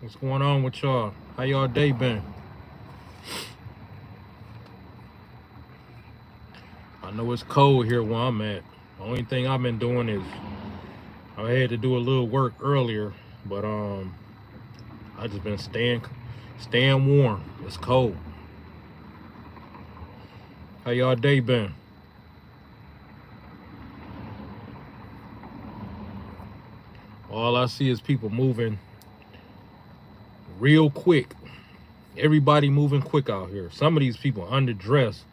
What's going on with y'all? How y'all day been? I know it's cold here where I'm at. The only thing I've been doing is I had to do a little work earlier, but I just been staying warm. It's cold. How y'all day been? All I see is people moving real quick. Everybody moving quick out here. Some of these people underdressed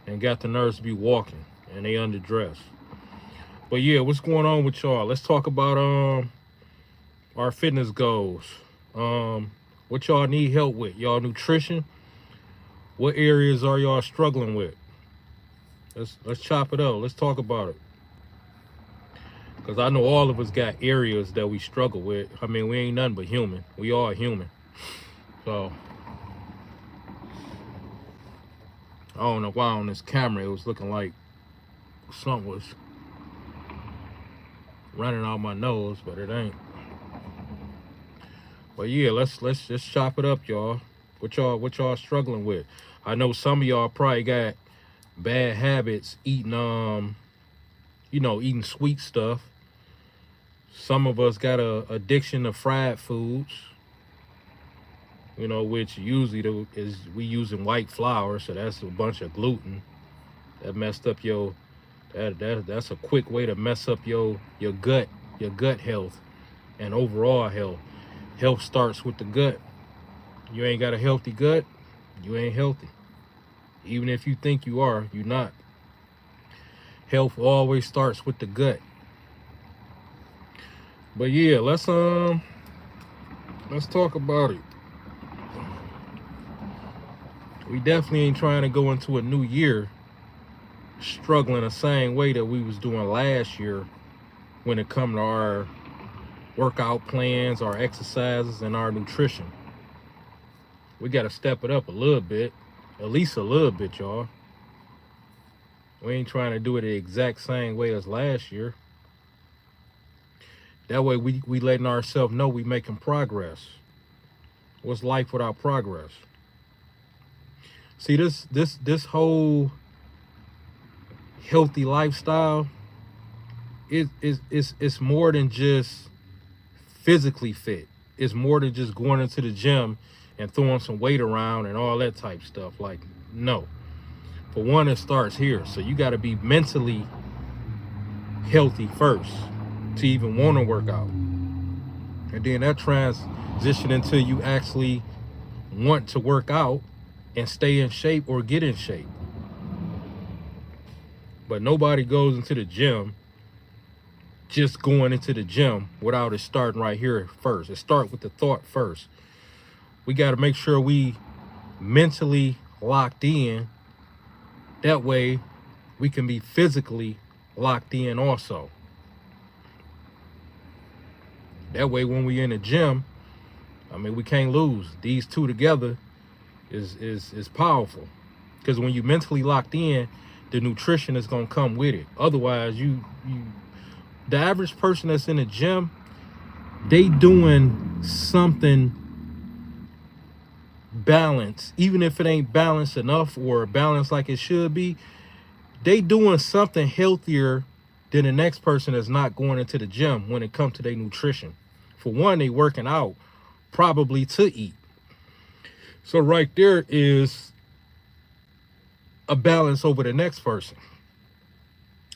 and got the nerves to be walking, and they underdressed. But yeah, what's going on with y'all? Let's talk about our fitness goals. What y'all need help with? Y'all nutrition? What areas are y'all struggling with? Let's chop it up. Let's talk about it. Cause I know all of us got areas that we struggle with. I mean, we ain't nothing but human. We all human. So I don't know why on this camera it was looking like something was running out my nose, but it ain't. But yeah, let's just chop it up, y'all. What y'all struggling with? I know some of y'all probably got bad habits eating eating sweet stuff. Some of us got a addiction to fried foods, which usually is we using white flour, so that's a bunch of gluten that messed up that's a quick way to mess up your gut health and overall health. Health starts with the gut. You ain't got a healthy gut, you ain't healthy. Even if you think you are, you're not. Health always starts with the gut. But yeah, let's talk about it. We definitely ain't trying to go into a new year struggling the same way that we was doing last year when it come to our workout plans, our exercises, and our nutrition. We got to step it up a little bit, at least a little bit, y'all. We ain't trying to do it the exact same way as last year. That way we letting ourselves know we making progress. What's life without progress? See, this whole healthy lifestyle it's more than just physically fit. It's more than just going into the gym and throwing some weight around and all that type stuff. Like, no. For one, it starts here. So you got to be mentally healthy first to even want to work out. And then that transition until you actually want to work out and stay in shape or get in shape. But nobody goes into the gym just going into the gym without it starting right here first. It starts with the thought first. We got to make sure we mentally locked in. That way we can be physically locked in also. That way when we in the gym, I mean, we can't lose. These two together is powerful. Because when you mentally locked in, the nutrition is gonna come with it. Otherwise, the average person that's in the gym, they doing something balanced, even if it ain't balanced enough or balanced like it should be. They doing something healthier than the next person that's not going into the gym when it comes to their nutrition. For one, they working out probably to eat. So right there is a balance over the next person.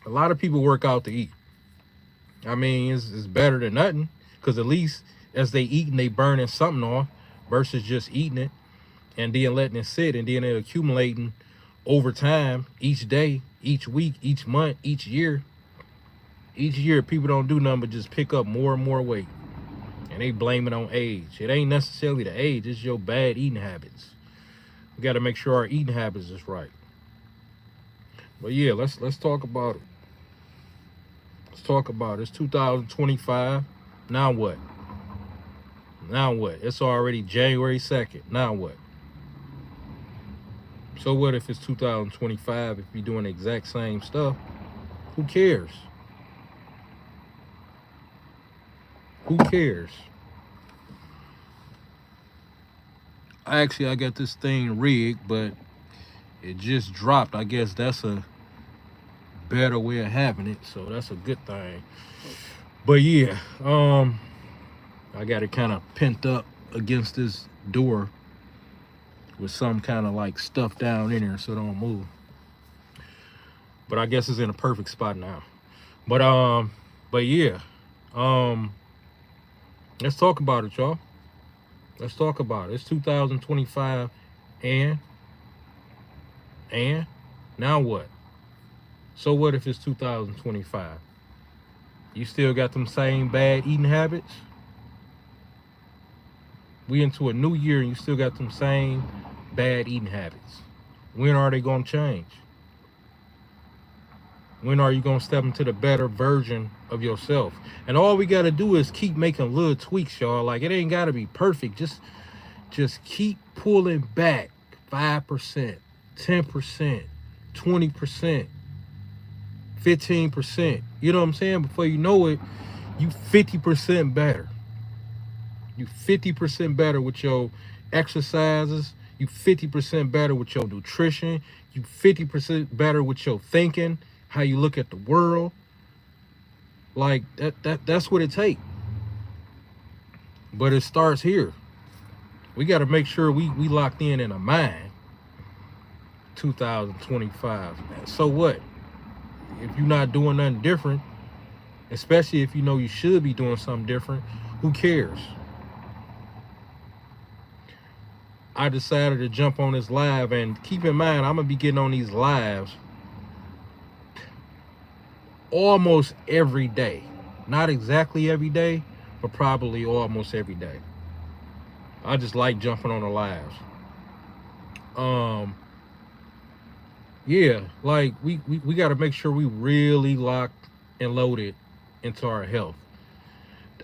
A lot of people work out to eat. I mean, it's better than nothing, because at least as they eating, they burning something off versus just eating it and then letting it sit and then it accumulating over time, each day, each week, each month, each year. Each year, people don't do nothing but just pick up more and more weight. And they blame it on age. It ain't necessarily the age, it's your bad eating habits. We got to make sure our eating habits is right. But yeah, let's talk about it. Let's talk about it. It's 2025. Now what? Now what? It's already January 2nd. Now what? So what if it's 2025 if you're doing the exact same stuff? Who cares? Who cares? Actually, I got this thing rigged, but it just dropped. I guess that's a better way of having it, so that's a good thing. But yeah, I got it kind of pent up against this door with some kind of like stuff down in there so it don't move. But I guess it's in a perfect spot now. But yeah, um, let's talk about it, y'all. Let's talk about it. It's 2025, and and now what? So what if it's 2025? You still got them same bad eating habits? We into a new year and you still got them same bad eating habits. When are they gonna change? When are you gonna step into the better version of yourself? And all we gotta do is keep making little tweaks, y'all. Like, it ain't gotta be perfect. Just keep pulling back 5%, 10%, 20%, 15%. You know what I'm saying? Before you know it, you 50% better. You 50% better with your exercises. You 50% better with your nutrition. You 50% better with your thinking, how you look at the world. Like that's what it takes. But it starts here. We got to make sure we locked in a mind. 2025. So what? If you're not doing nothing different, especially if you know you should be doing something different, who cares? I decided to jump on this live, and keep in mind, I'm gonna be getting on these lives almost every day. Not exactly every day, but probably almost every day. I just like jumping on the lives. Yeah, like we got to make sure we really locked and loaded into our health.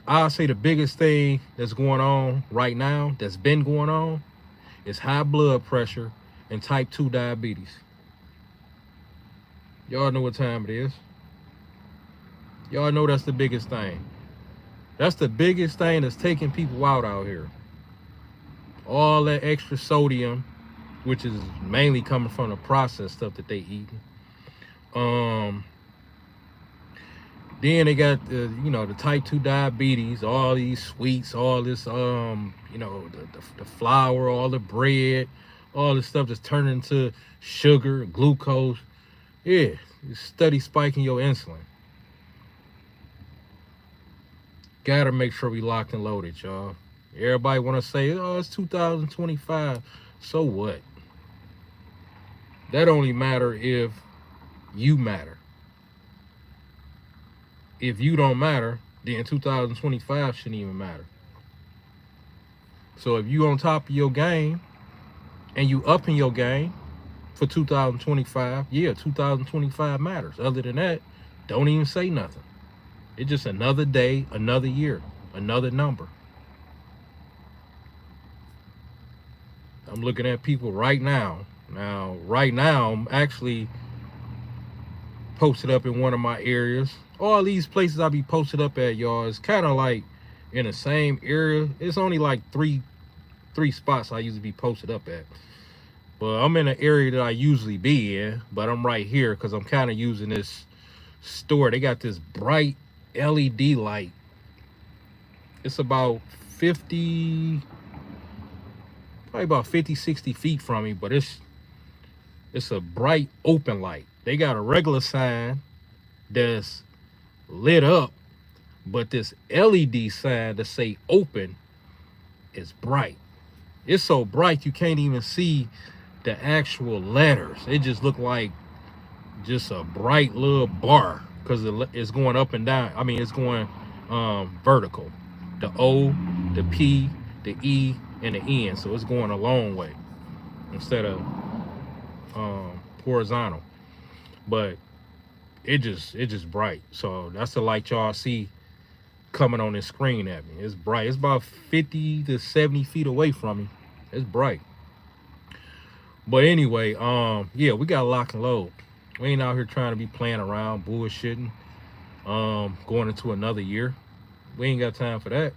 I'll say the biggest thing that's going on right now, that's been going on, is high blood pressure and type 2 diabetes. Y'all know what time it is. Y'all know that's the biggest thing. That's the biggest thing that's taking people out here. All that extra sodium, which is mainly coming from the processed stuff that they eat. Then they got the type 2 diabetes, all these sweets, all this the flour, all the bread, all this stuff that's turning into sugar, glucose. Yeah, it's steady spiking your insulin. Gotta make sure we locked and loaded, y'all. Everybody wanna say, oh, it's 2025. So what? That only matter if you matter. If you don't matter, then 2025 shouldn't even matter. So if you on top of your game and you up in your game for 2025, yeah, 2025 matters. Other than that, don't even say nothing. It's just another day, another year, another number. I'm looking at people right now. Right now, I'm actually posted up in one of my areas. All these places I be posted up at, y'all, is kind of like in the same area. It's only like three spots I usually be posted up at. But I'm in an area that I usually be in, but I'm right here because I'm kind of using this store. They got this bright LED light. It's about 50, probably about 50, 60 feet from me, but it's a bright open light. They got a regular sign that's lit up, but this LED sign that say open is bright. It's so bright you can't even see the actual letters. It just look like just a bright little bar because it's going up and down. I mean, it's going vertical. The O, the P, the E, and the N. So it's going a long way instead of horizontal. But it just bright. So that's the light y'all see coming on this screen at me. It's bright. It's about 50 to 70 feet away from me. It's bright. But anyway, yeah, we got lock and load. We ain't out here trying to be playing around, bullshitting, going into another year. We ain't got time for that.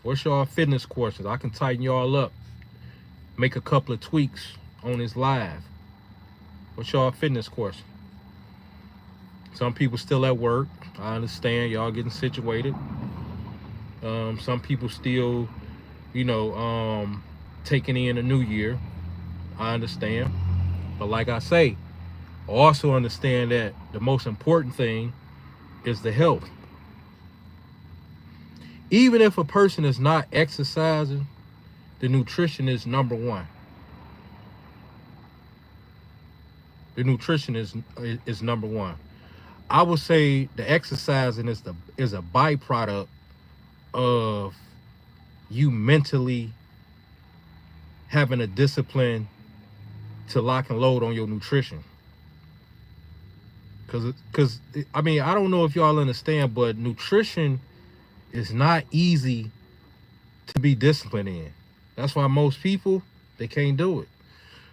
What's y'all fitness questions? I can tighten y'all up make a couple of tweaks on this live. What's y'all fitness course? Some people still at work. I understand y'all getting situated. Some people still, taking in a new year. I understand. But like I say, I also understand that the most important thing is the health. Even if a person is not exercising, the nutrition is number one. The nutrition is number one. I would say the exercising is a byproduct of you mentally having a discipline to lock and load on your nutrition. Because I mean, I don't know if y'all understand, but nutrition is not easy to be disciplined in. That's why most people, they can't do it.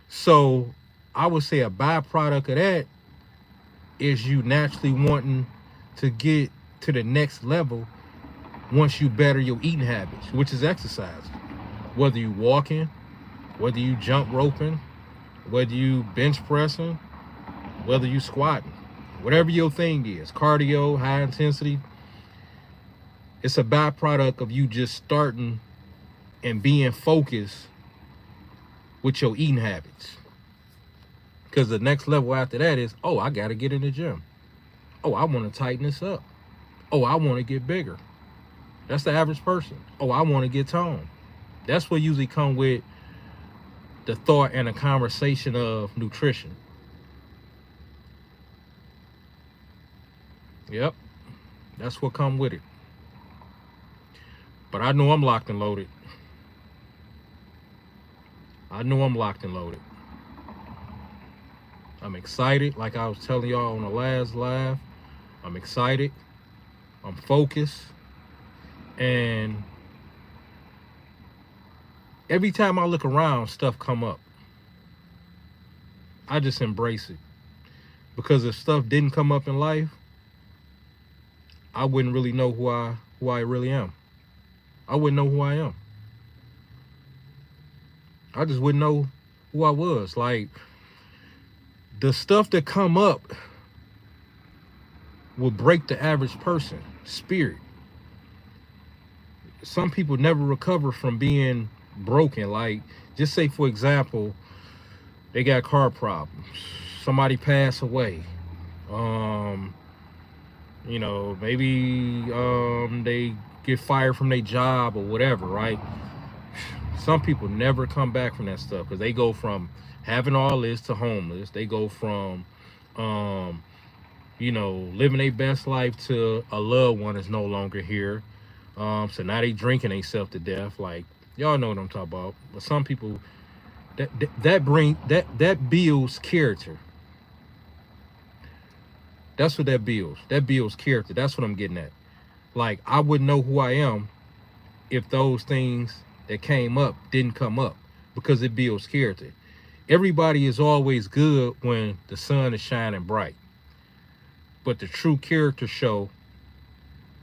So I would say a byproduct of that is you naturally wanting to get to the next level once you better your eating habits, which is exercise. Whether you walking, whether you jump roping, whether you bench pressing, whether you squatting, whatever your thing is, cardio, high intensity, it's a byproduct of you just starting and being focused with your eating habits. Because the next level after that is, oh, I got to get in the gym. Oh, I want to tighten this up. Oh, I want to get bigger. That's the average person. Oh, I want to get toned. That's what usually come with the thought and the conversation of nutrition. Yep, that's what come with it. But I know I'm locked and loaded. I know I'm locked and loaded. I'm excited, like I was telling y'all on the last live. I'm excited. I'm focused. And every time I look around, stuff come up. I just embrace it. Because if stuff didn't come up in life, I wouldn't really know who I really am. I wouldn't know who I am. I just wouldn't know who I was. Like, the stuff that come up will break the average person spirit. Some people never recover from being broken. Like, just say, for example, they got car problems. Somebody passed away. Maybe they get fired from their job or whatever, right? Some people never come back from that stuff because they go from having all this to homeless. They go from, living their best life to a loved one is no longer here. So now they drinking themselves to death. Like, y'all know what I'm talking about. But some people, that builds character. That's what that builds. That builds character. That's what I'm getting at. Like, I wouldn't know who I am if those things that came up didn't come up, because it builds character. Everybody is always good when the sun is shining bright. But the true character show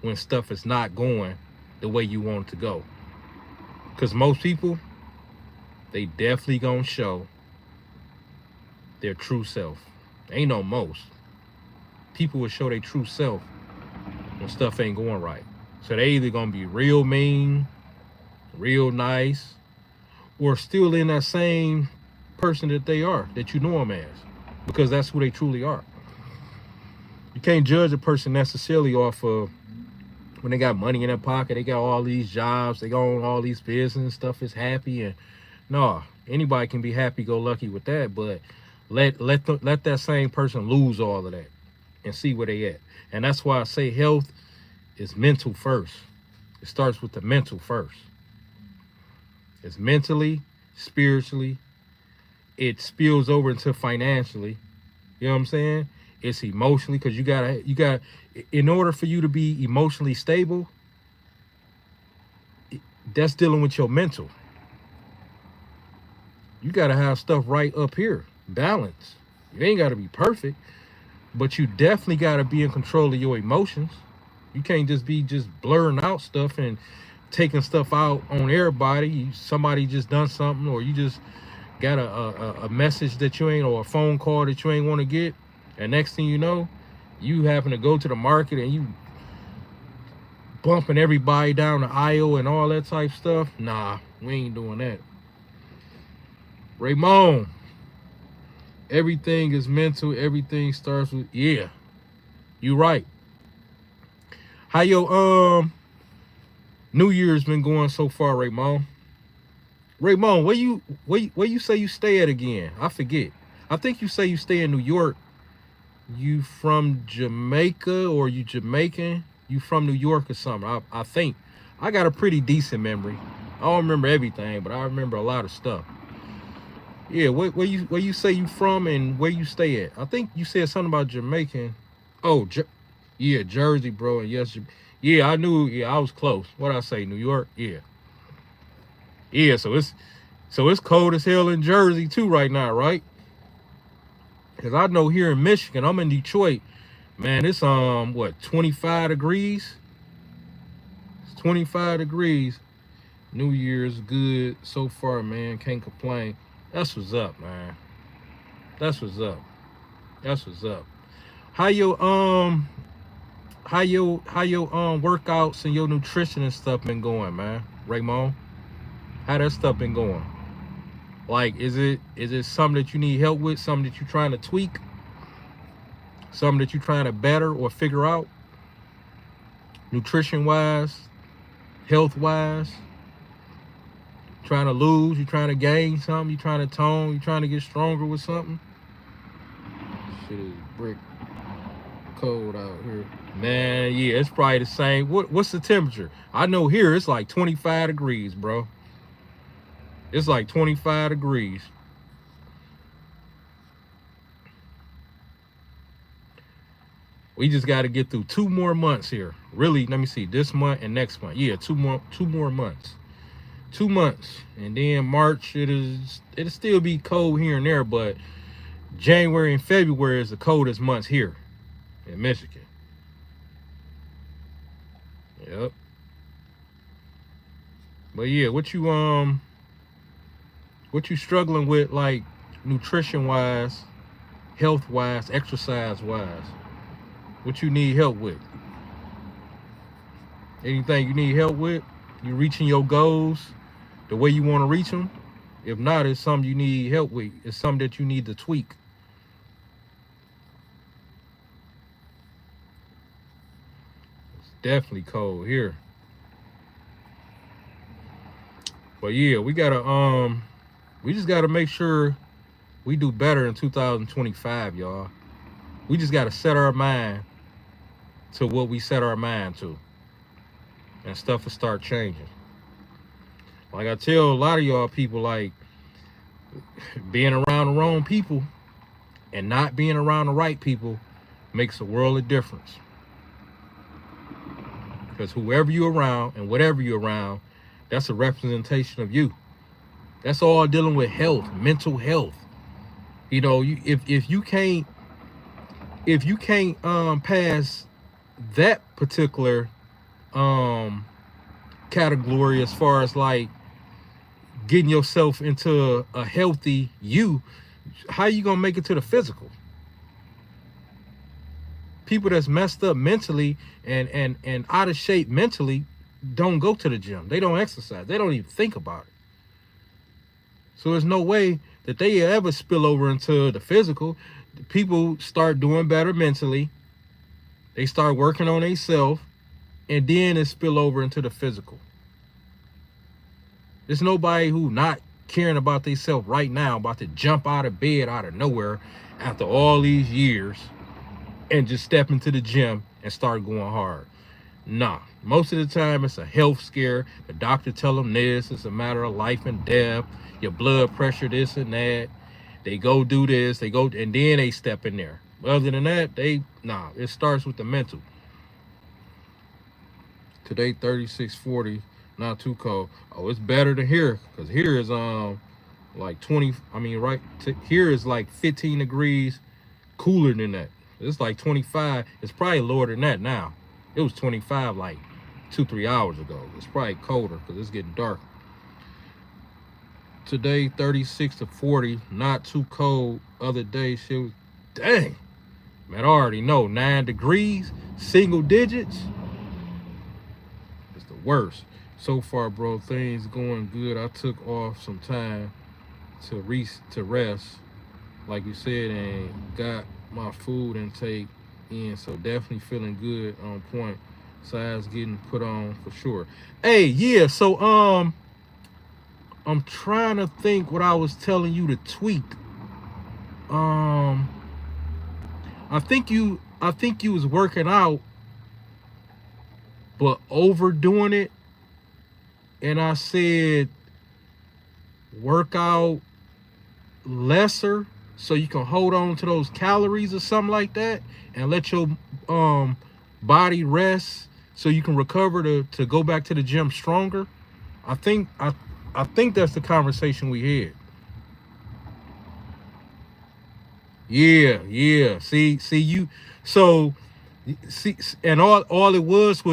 when stuff is not going the way you want it to go. Because most people, they definitely gonna show their true self. Ain't no most. People will show their true self when stuff ain't going right. So they either gonna be real mean, real nice, or still in that same person that they are, that you know them as, because that's who they truly are. You can't judge a person necessarily off of when they got money in their pocket, they got all these jobs, they own all these business, stuff is happy, and no, anybody can be happy-go-lucky with that, but let that same person lose all of that and see where they at. And that's why I say health is mental first. It starts with the mental first. It's mentally, spiritually. It spills over into financially. You know what I'm saying? It's emotionally, because you gotta, in order for you to be emotionally stable, that's dealing with your mental. You gotta have stuff right up here, balance. You ain't gotta be perfect, but you definitely gotta be in control of your emotions. You can't just be blurring out stuff and taking stuff out on everybody. Somebody just done something, or you just got a message that you ain't, or a phone call that you ain't want to get, and next thing you know, you happen to go to the market and you bumping everybody down the aisle and all that type stuff. Nah, we ain't doing that. Raymond, everything is mental. Everything starts with, yeah, you right. How your New Year's been going so far, Raymond? Raymond, where you say you stay at again? I forget. I think you say you stay in New York. You from Jamaica, or you Jamaican? You from New York or something? I think. I got a pretty decent memory. I don't remember everything, but I remember a lot of stuff. Yeah, where you say you from and where you stay at? I think you said something about Jamaican. Oh, yeah, Jersey, bro. And yes, yeah, I knew. Yeah, I was close. What I say, New York? Yeah, yeah. So it's cold as hell in Jersey too right now, right? Because I know here in Michigan, I'm in Detroit. Man, it's what, 25 degrees? It's 25 degrees. New Year's good so far, man. Can't complain. That's what's up, man. That's what's up. That's what's up. How your workouts and your nutrition and stuff been going, man? Raymond, how that stuff been going? Like, is it something that you need help with? Something that you're trying to tweak? Something that you're trying to better or figure out? Nutrition wise, health wise? Trying to lose? You trying to gain something? You trying to tone? You trying to get stronger with something? Shit is brick cold out here. Man, yeah, it's probably the same. What's the temperature? I know here it's like 25 degrees, bro. It's like 25 degrees. We just got to get through 2 more months here. Really, let me see, this month and next month. Yeah, two more months. 2 months. And then March, it'll still be cold here and there, but January and February is the coldest months here in Michigan. Yep. But yeah, what you struggling with, like, nutrition wise, health wise, exercise wise? What you need help with? Anything you need help with? You reaching your goals the way you want to reach them? If not, it's something you need help with. It's something that you need to tweak. It's definitely cold here. But yeah, we just gotta make sure we do better in 2025, y'all. We just gotta set our mind to what we set our mind to, and stuff will start changing. Like I tell a lot of y'all people, like, being around the wrong people and not being around the right people makes a world of difference. Because whoever you're around and whatever you're around, that's a representation of you. That's all dealing with health, mental health. You know, if you can't pass that particular category as far as, like, getting yourself into a healthy you, how you gonna make it to the physical? People that's messed up mentally and out of shape mentally don't go to the gym. They don't exercise. They don't even think about it. So there's no way that they ever spill over into the physical. People start doing better mentally. They start working on themselves, and then it spill over into the physical. There's nobody who not caring about themselves right now, about to jump out of bed out of nowhere after all these years and just step into the gym and start going hard. Nah, most of the time it's a health scare. The doctor tell them this, it's a matter of life and death, your blood pressure, this and that. They go do this, they go, and then they step in there. Other than that, it starts with the mental. Today, 36-40, not too cold. Oh, it's better than here, because here is like 20, here is like 15 degrees cooler than that. It's like 25. It's probably lower than that now. It was 25 like 2-3 hours ago. It's probably colder because it's getting dark. Today 36 to 40, not too cold. Other day shit was, dang, man, I already know 9 degrees, single digits. It's the worst. So far, bro, things going good. I took off some time to rest, like you said, and got my food intake in, so definitely feeling good, on point. Size getting put on for sure. Hey, yeah, so I'm trying to think what I was telling you to tweak. I think you was working out but overdoing it, and I said work out lesser so you can hold on to those calories or something like that, and let your body rest so you can recover to go back to the gym stronger. I think that's the conversation we had. Yeah. See you. So see, and all it was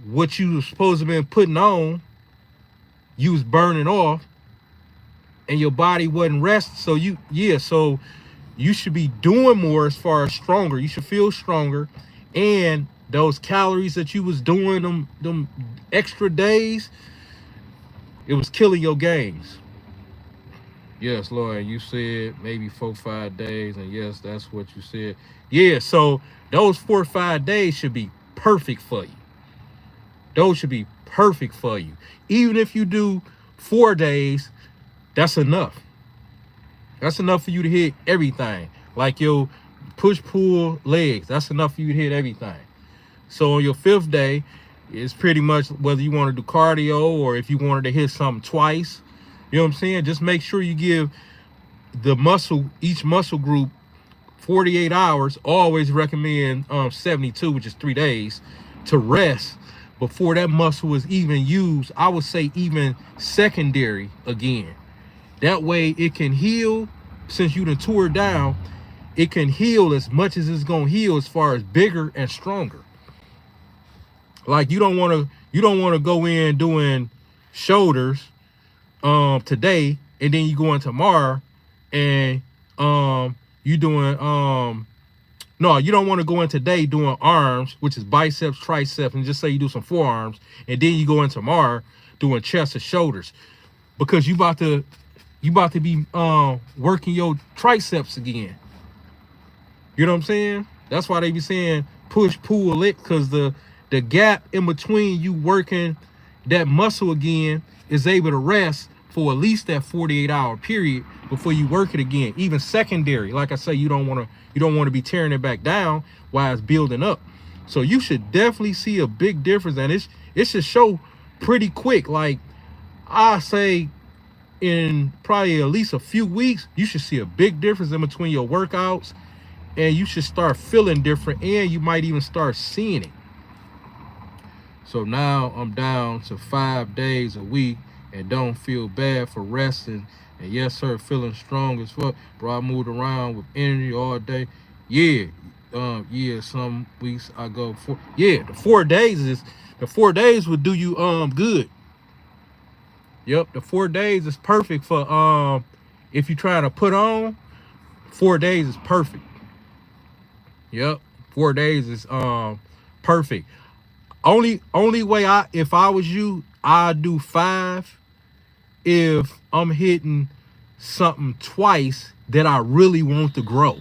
what you were supposed to been putting on. You was burning off, and your body wasn't resting. So so you should be doing more as far as stronger. You should feel stronger, and those calories that you was doing them extra days, it was killing your gains. Yes, Lord, you said maybe 4-5 days, and yes, that's what you said. Yeah, so those 4 or 5 days should be perfect for you. Those should be perfect for you. Even if you do 4 days, that's enough. That's enough for you to hit everything. Like your push-pull legs, that's enough for you to hit everything. So on your 5th day, it's pretty much whether you want to do cardio or if you wanted to hit something twice. You know what I'm saying? Just make sure you give each muscle group 48 hours. Always recommend 72, which is 3 days, to rest before that muscle is even used. I would say even secondary again. That way it can heal. Since you done tore it down, it can heal as much as it's gonna heal as far as bigger and stronger. Like you don't want to go in doing shoulders today, and then you go in tomorrow and you doing no, you don't want to go in today doing arms, which is biceps, triceps, and just say you do some forearms, and then you go in tomorrow doing chest or shoulders, because you about to be working your triceps again. You know what I'm saying? That's why they be saying push, pull it, because the gap in between you working that muscle again is able to rest for at least that 48-hour period before you work it again. Even secondary, like I say, you don't want to be tearing it back down while it's building up. So you should definitely see a big difference, and it should show pretty quick. Like I say, in probably at least a few weeks, you should see a big difference in between your workouts, and you should start feeling different, and you might even start seeing it. So now I'm down to 5 days a week and don't feel bad for resting. And yes, sir, feeling strong as fuck. Bro, I moved around with energy all day. Yeah, some weeks I go for, the 4 days would do you good. Yep, the 4 days is perfect for if you're trying to put on. 4 days is perfect. Yep, 4 days is perfect. Only way if I was you, I'd do 5 if I'm hitting something twice that I really want to grow.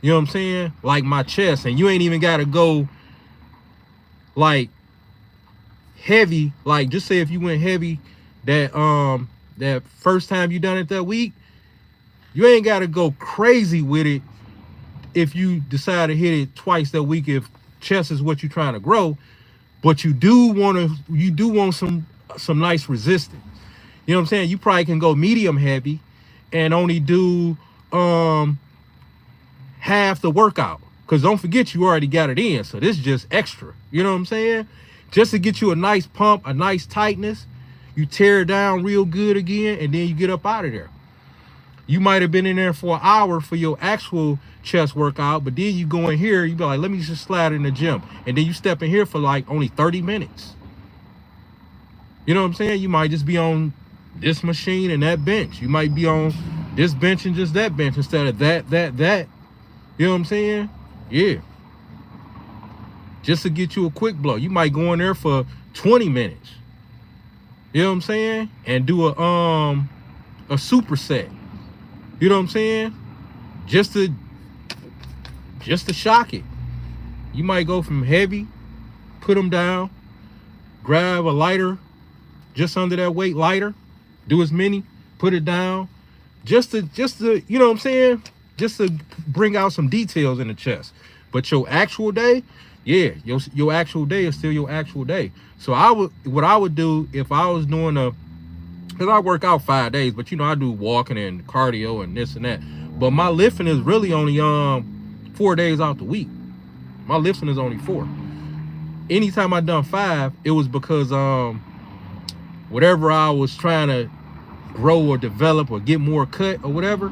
You know what I'm saying? Like my chest, and you ain't even got to go like heavy. Like just say if you went heavy that first time you done it that week, you ain't got to go crazy with it. If you decide to hit it twice that week, if chest is what you're trying to grow, but you do want some nice resistance. You know what I'm saying? You probably can go medium heavy and only do half the workout, because don't forget you already got it in, so this is just extra. You know what I'm saying? Just to get you a nice pump, a nice tightness. You tear it down real good again, and then you get up out of there. You might have been in there for an hour for your actual chest workout, but then you go in here, you be like, let me just slide in the gym. And then you step in here for like only 30 minutes. You know what I'm saying? You might just be on this machine and that bench. You might be on this bench and just that bench instead of that. You know what I'm saying? Yeah. Just to get you a quick blow. You might go in there for 20 minutes. You know what I'm saying? And do a superset. You know what I'm saying? Just to shock it. You might go from heavy, put them down, grab a lighter, just under that weight lighter, do as many, put it down, just to, you know what I'm saying? Just to bring out some details in the chest. But your actual day, yeah, your actual day is still your actual day. So what I would do if I was doing because I work out 5 days, but you know, I do walking and cardio and this and that. But my lifting is really only 4 days out the week. My lifting is only 4. Anytime I done 5, it was because whatever I was trying to grow or develop or get more cut or whatever,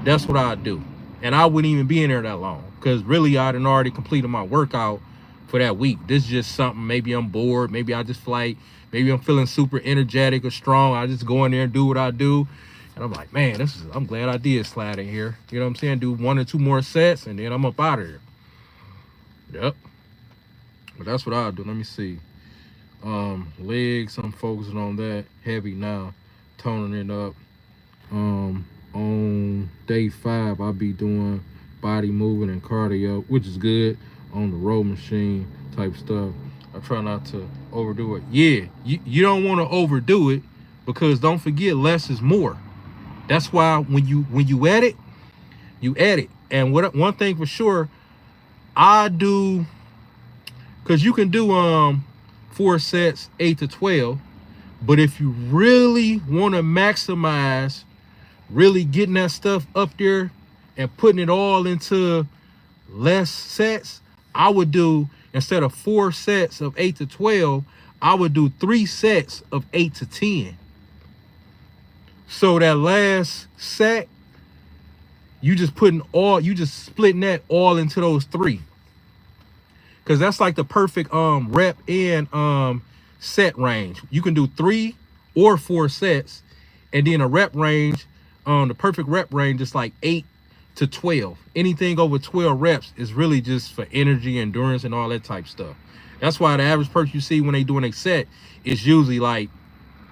that's what I do. And I wouldn't even be in there that long because really I done already completed my workout for that week. This is just something, maybe I'm bored, maybe I just feel like, maybe I'm feeling super energetic or strong. I just go in there and do what I do. And I'm like, man, I'm glad I did slide in here. You know what I'm saying? Do 1 or 2 more sets and then I'm up out of here. Yep. But that's what I'll do. Let me see. Legs, I'm focusing on that heavy now, toning it up. On day 5, I'll be doing body movement and cardio, which is good, on the row machine type stuff. I try not to overdo it. Yeah, you don't want to overdo it, because don't forget, less is more. That's why when you edit, you edit. And one thing for sure, I do, because you can do 4 sets, 8 to 12, but if you really want to maximize really getting that stuff up there and putting it all into less sets, I would do, instead of 4 sets of 8 to 12, I would do 3 sets of 8 to 10. So that last set, you just splitting that all into those 3. Because that's like the perfect rep and set range. You can do 3 or 4 sets, and then a rep range, the perfect rep range is like 8 to 12. Anything over 12 reps is really just for energy, endurance, and all that type stuff. That's why the average person you see when they doing a set is usually like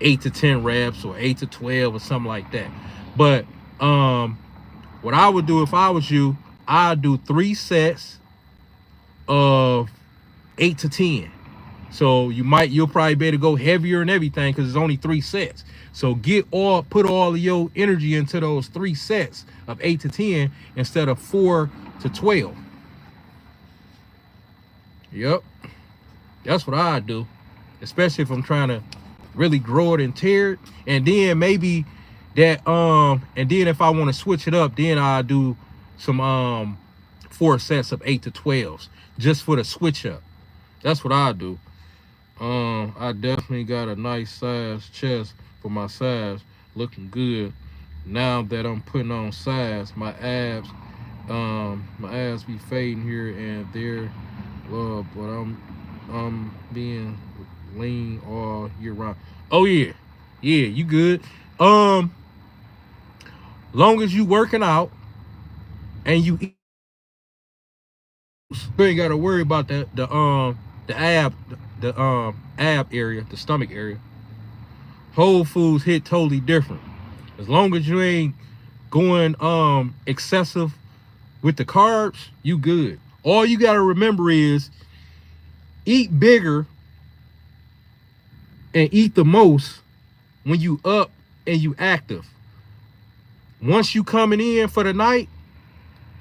8 to 10 reps or 8 to 12 or something like that. But what I would do if I was you, I'd do 3 sets of 8 to 10. So you'll probably be able to go heavier and everything because it's only 3 sets. So put all of your energy into those 3 sets of 8 to 10 instead of 4 to 12. Yep. That's what I do, especially if I'm trying to really grow it and tear it. And then maybe that and then if I want to switch it up, then I do some 4 sets of 8 to 12s just for the switch up. That's what I do. I definitely got a nice size chest for my size, looking good. Now that I'm putting on size, my abs be fading here and there, but I'm being lean all year round. Oh yeah, you good. Long as you working out and you eat, you ain't gotta worry about the ab area, the stomach area. Whole foods hit totally different. As long as you ain't going excessive with the carbs, you good. All you gotta remember is eat bigger and eat the most when you up and you active. Once you coming in for the night,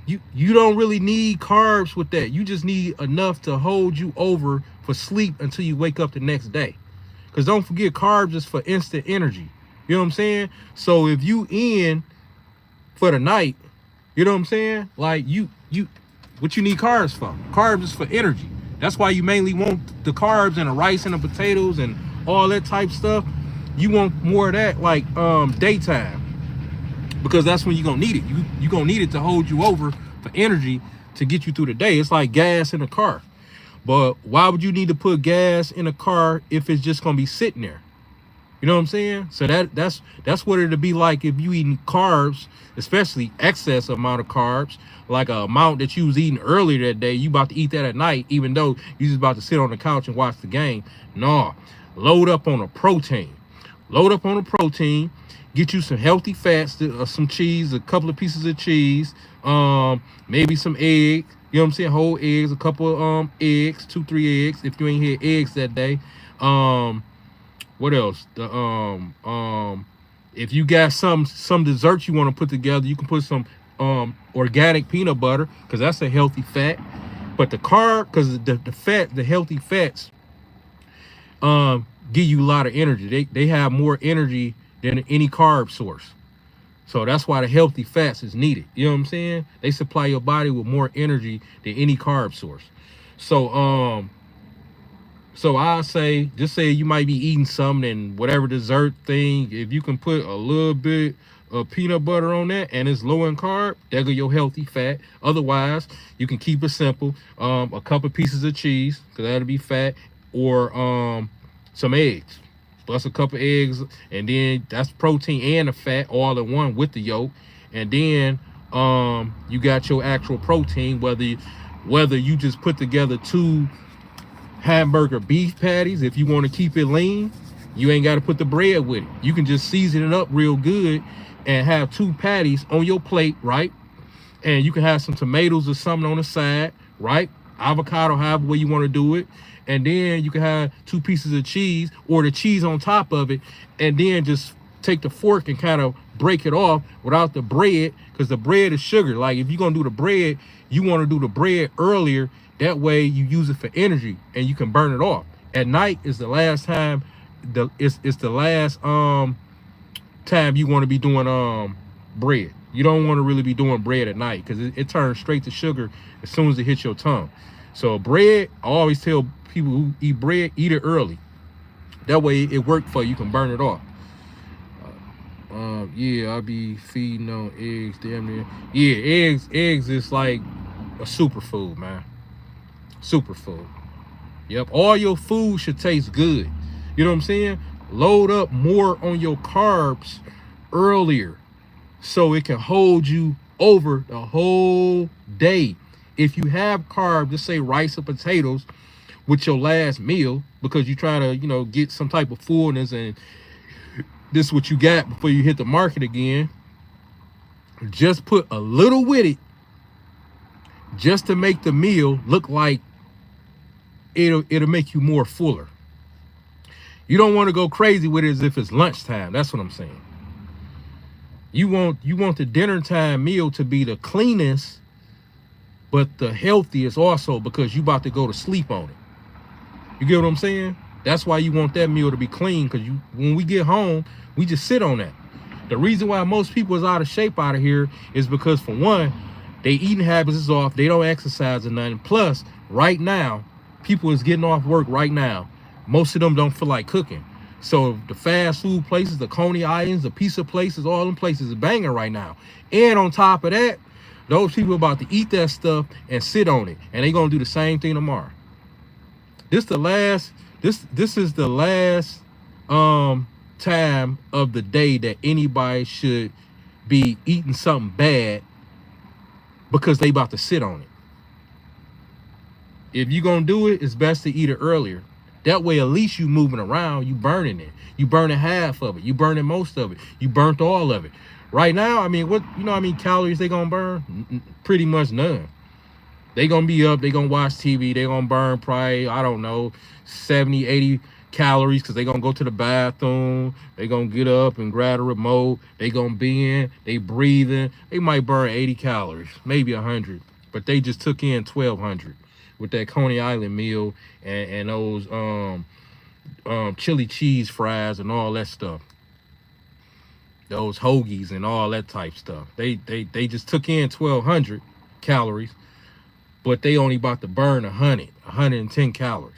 you don't really need carbs with that. You just need enough to hold you over for sleep until you wake up the next day. Because don't forget, carbs is for instant energy. You know what I'm saying? So if you in for the night, you know what I'm saying? Like what you need carbs for? Carbs is for energy. That's why you mainly want the carbs and the rice and the potatoes and all that type stuff. You want more of that like daytime, because that's when you're gonna need it. You gonna need it to hold you over for of energy to get you through the day. It's like gas in a car. But why would you need to put gas in a car if it's just gonna be sitting there? You know what I'm saying? So that's what it'll be like if you eating carbs, especially excess amount of carbs, like a amount that you was eating earlier that day. You about to eat that at night, even though you just about to sit on the couch and watch the game. No, load up on a protein. Load up on a protein. Get you some healthy fats, some cheese, a couple of pieces of cheese, maybe some eggs. You know what I'm saying? Whole eggs, a couple of eggs, 2-3 eggs. If you ain't had eggs that day, what else? If you got some desserts you want to put together, you can put some organic peanut butter, because that's a healthy fat. But the carb, because the healthy fats give you a lot of energy. They have more energy than any carb source. So that's why the healthy fats is needed. You know what I'm saying? They supply your body with more energy than any carb source. So I say, just say you might be eating something and whatever dessert thing, if you can put a little bit of peanut butter on that and it's low in carb, there go your healthy fat. Otherwise, you can keep it simple. A couple pieces of cheese, because that'll be fat, or some eggs. Plus a couple eggs, and then that's protein and the fat all in one with the yolk. And then you got your actual protein, whether you just put together 2 hamburger beef patties. If you want to keep it lean, you ain't got to put the bread with it. You can just season it up real good and have 2 patties on your plate, right? And you can have some tomatoes or something on the side, right? Avocado, however way you want to do it. And then you can have 2 pieces of cheese or the cheese on top of it, and then just take the fork and kind of break it off without the bread, because the bread is sugar. Like if you're gonna do the bread, you want to do the bread earlier. That way you use it for energy and you can burn it off. At night is the last time, it's the last time you want to be doing bread. You don't want to really be doing bread at night, because it turns straight to sugar as soon as it hits your tongue. So bread, I always tell people who eat bread, eat it early. That way it worked for you. You can burn it off. Yeah, I'll be feeding on eggs, damn near. Yeah, eggs is like a superfood, man. Superfood. Yep, all your food should taste good. You know what I'm saying? Load up more on your carbs earlier so it can hold you over the whole day. If you have carbs, just say rice or potatoes with your last meal, because you try to, get some type of fullness, and this is what you got before you hit the market again, just put a little with it just to make the meal look like it'll make you more fuller. You don't want to go crazy with it as if it's lunchtime. That's what I'm saying. You want the dinner time meal to be the cleanest, but the healthiest also, because you about to go to sleep on it. You get what I'm saying? That's why you want that meal to be clean, because when we get home, we just sit on that. The reason why most people is out of shape out of here is because, for one, they eating habits is off. They don't exercise or nothing. Plus, right now, people is getting off work right now. Most of them don't feel like cooking. So the fast food places, the Coney Islands, the pizza places, all them places are banging right now. And on top of that, those people about to eat that stuff and sit on it, and they gonna do the same thing tomorrow. This is the last time of the day that anybody should be eating something bad because they about to sit on it. If you're gonna do it, it's best to eat it earlier. That way, at least you moving around, you burning it. You burning half of it. You burning most of it. You burnt all of it. Right now, I mean, how many calories they gonna burn? Pretty much none. They gonna be up, they gonna watch TV, they gonna burn probably, I don't know, 70, 80 calories, because they gonna go to the bathroom, they gonna get up and grab a remote, they gonna be in, they breathing, they might burn 80 calories, maybe 100, but they just took in 1,200 with that Coney Island meal and those chili cheese fries and all that stuff. Those hoagies and all that type stuff. They just took in 1,200 calories, but they only about to burn 110 calories.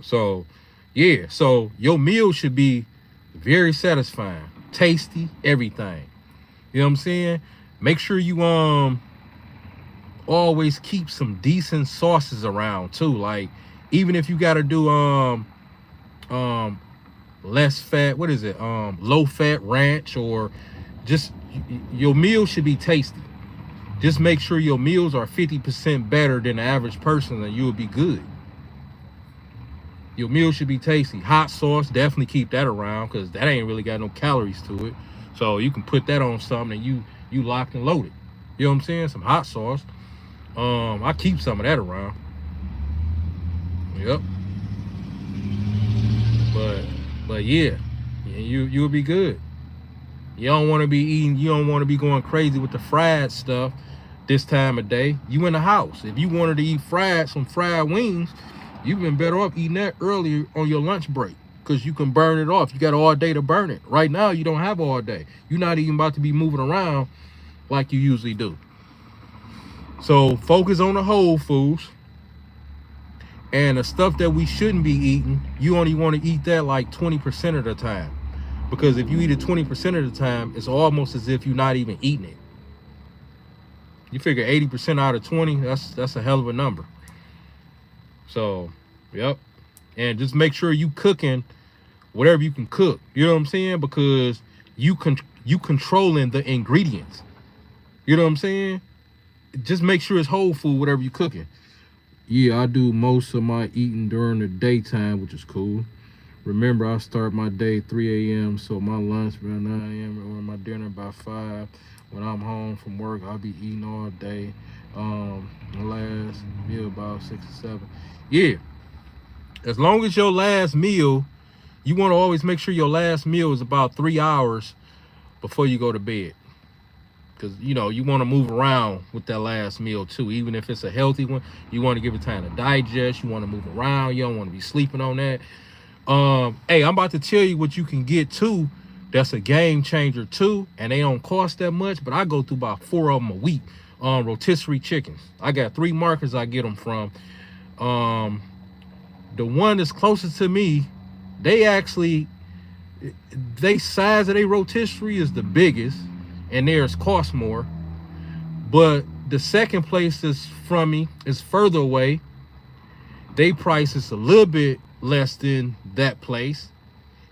So, yeah. So your meal should be very satisfying, tasty, everything. You know what I'm saying? Make sure you always keep some decent sauces around too. Like, even if you gotta do um less fat, what is it, low fat ranch, or just your meal should be tasty. Just make sure your meals are 50% better than the average person, and you will be good. Your meal should be tasty. Hot sauce, definitely keep that around, because that ain't really got no calories to it. So you can put that on something and you locked and loaded. You know what I'm saying? Some hot sauce. I keep some of that around. Yep. But yeah, you'll be good. You don't want to be eating, you don't want to be going crazy with the fried stuff this time of day. You in the house. If you wanted to eat some fried wings, you've been better off eating that earlier on your lunch break, because you can burn it off. You got all day to burn it. Right now, you don't have all day. You're not even about to be moving around like you usually do. So focus on the whole foods. And the stuff that we shouldn't be eating, you only want to eat that like 20% of the time. Because if you eat it 20% of the time, it's almost as if you're not even eating it. You figure 80% out of 20, that's a hell of a number. So, yep. And just make sure you cooking whatever you can cook. You know what I'm saying? Because you controlling the ingredients. You know what I'm saying? Just make sure it's whole food, whatever you cooking. Yeah, I do most of my eating during the daytime, which is cool. Remember, I start my day 3 a.m., so my lunch around 9 a.m. or my dinner by 5. When I'm home from work, I'll be eating all day. My last meal about 6 or 7. Yeah, as long as your last meal, you want to always make sure your last meal is about 3 hours before you go to bed. Because, you know, you want to move around with that last meal too. Even if it's a healthy one, you want to give it time to digest. You want to move around. You don't want to be sleeping on that. Hey, I'm about to tell you what you can get too. That's a game changer too. And they don't cost that much, but I go through about 4 of them a week. Rotisserie chickens. I got 3 markets I get them from. The one that's closest to me, they size of their rotisserie is the biggest, and theirs cost more. But the second place that's from me is further away. They price is a little bit less than that place,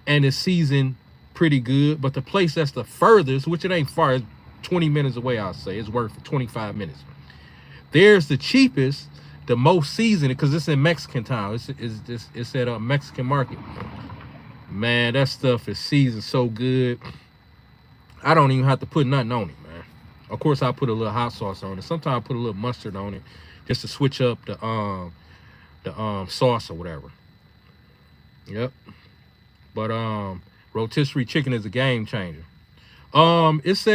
and it's seasoned pretty good. But the place that's the furthest, which it ain't far, it's 20 minutes away, I'll say. It's worth 25 minutes. There's the cheapest, the most seasoned, because it's in Mexican town. It's at a Mexican market. Man, that stuff is seasoned so good. I don't even have to put nothing on it, man. Of course, I put a little hot sauce on it. Sometimes I put a little mustard on it just to switch up the sauce or whatever. Yep. But rotisserie chicken is a game changer. It's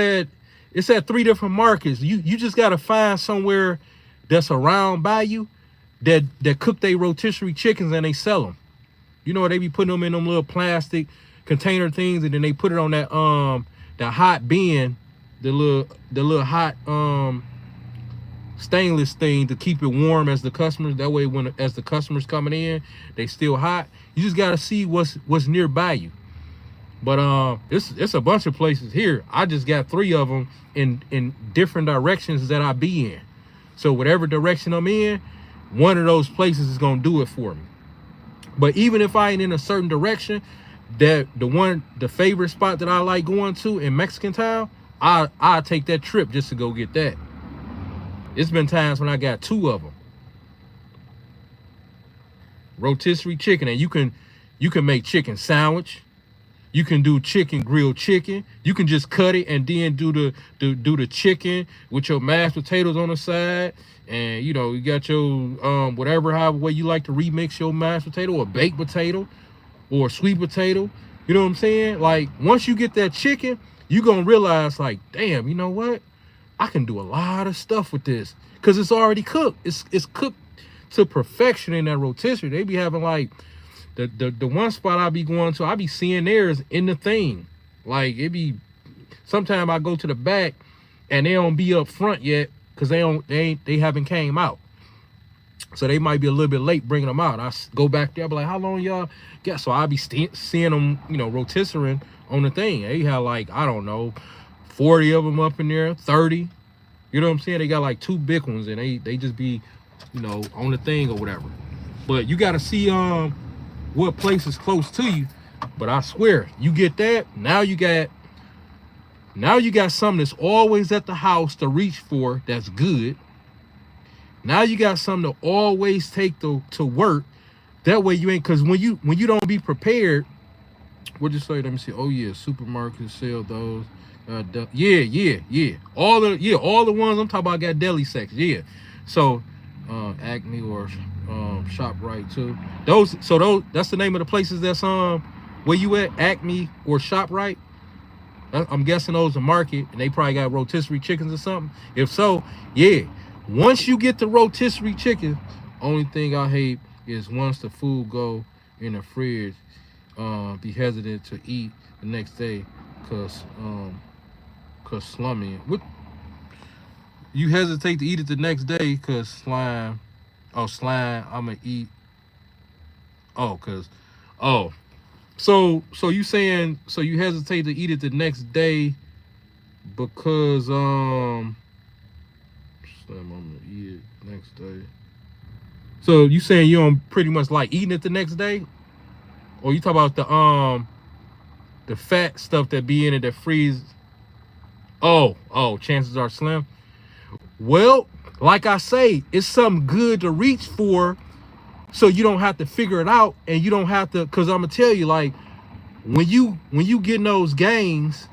at 3 different markets. You just gotta find somewhere that's around by you that cook they rotisserie chickens and they sell them. You know, they be putting them in them little plastic container things, and then they put it on that the hot bin, the little hot stainless thing to keep it warm as the customers. That way, as the customers coming in, they still hot. You just gotta see what's nearby you. But it's a bunch of places here. I just got 3 of them in different directions that I be in. So whatever direction I'm in, one of those places is gonna do it for me. But even if I ain't in a certain direction, that the favorite spot that I like going to in Mexican town, I take that trip just to go get that. It's been times when I got 2 of them. Rotisserie chicken, and you can make chicken sandwich. You can do grilled chicken. You can just cut it and then do the chicken with your mashed potatoes on the side. And you know, you got your however way you like to remix your mashed potato, or baked potato, or sweet potato. You know what I'm saying? Like, once you get that chicken, you're gonna realize, like, damn, you know what? I can do a lot of stuff with this, because it's already cooked. It's cooked to perfection in that rotisserie. They be having like the one spot I be going to, I be seeing theirs in the thing. Like, it be, sometimes I go to the back and they don't be up front yet, because they haven't came out. So they might be a little bit late bringing them out. I go back there, be like, how long y'all got? So I be seeing them, you know, rotisserie on the thing. They have like, I don't know, 40 of them up in there, 30. You know what I'm saying? They got like 2 big ones, and they just be, you know, on the thing or whatever. But you got to see what place is close to you. But I swear, you get that, now you got something that's always at the house to reach for. That's good. Now you got something to always take to work. That way you ain't, because when you don't be prepared, what'd you say? Let me see. Oh yeah, supermarkets sell those. Yeah. All the ones I'm talking about got deli sex. Yeah. So Acme or ShopRite too. Those that's the name of the places that's where you at, Acme or ShopRite. I'm guessing those are market, and they probably got rotisserie chickens or something. If so, yeah. Once you get the rotisserie chicken, only thing I hate is once the food go in the fridge, be hesitant to eat the next day, cause slummy. What? You hesitate to eat it the next day, cause slime. Oh, slime. I'ma eat. Oh, cause. Oh. So you saying, so you hesitate to eat it the next day because I'm gonna eat it next day. So you saying you don't pretty much like eating it the next day? Or you talk about the fat stuff that be in it that freeze? Oh, chances are slim. Well, like I say, it's something good to reach for, so you don't have to figure it out, and you don't have to, because I'm gonna tell you, like, when you getting those gains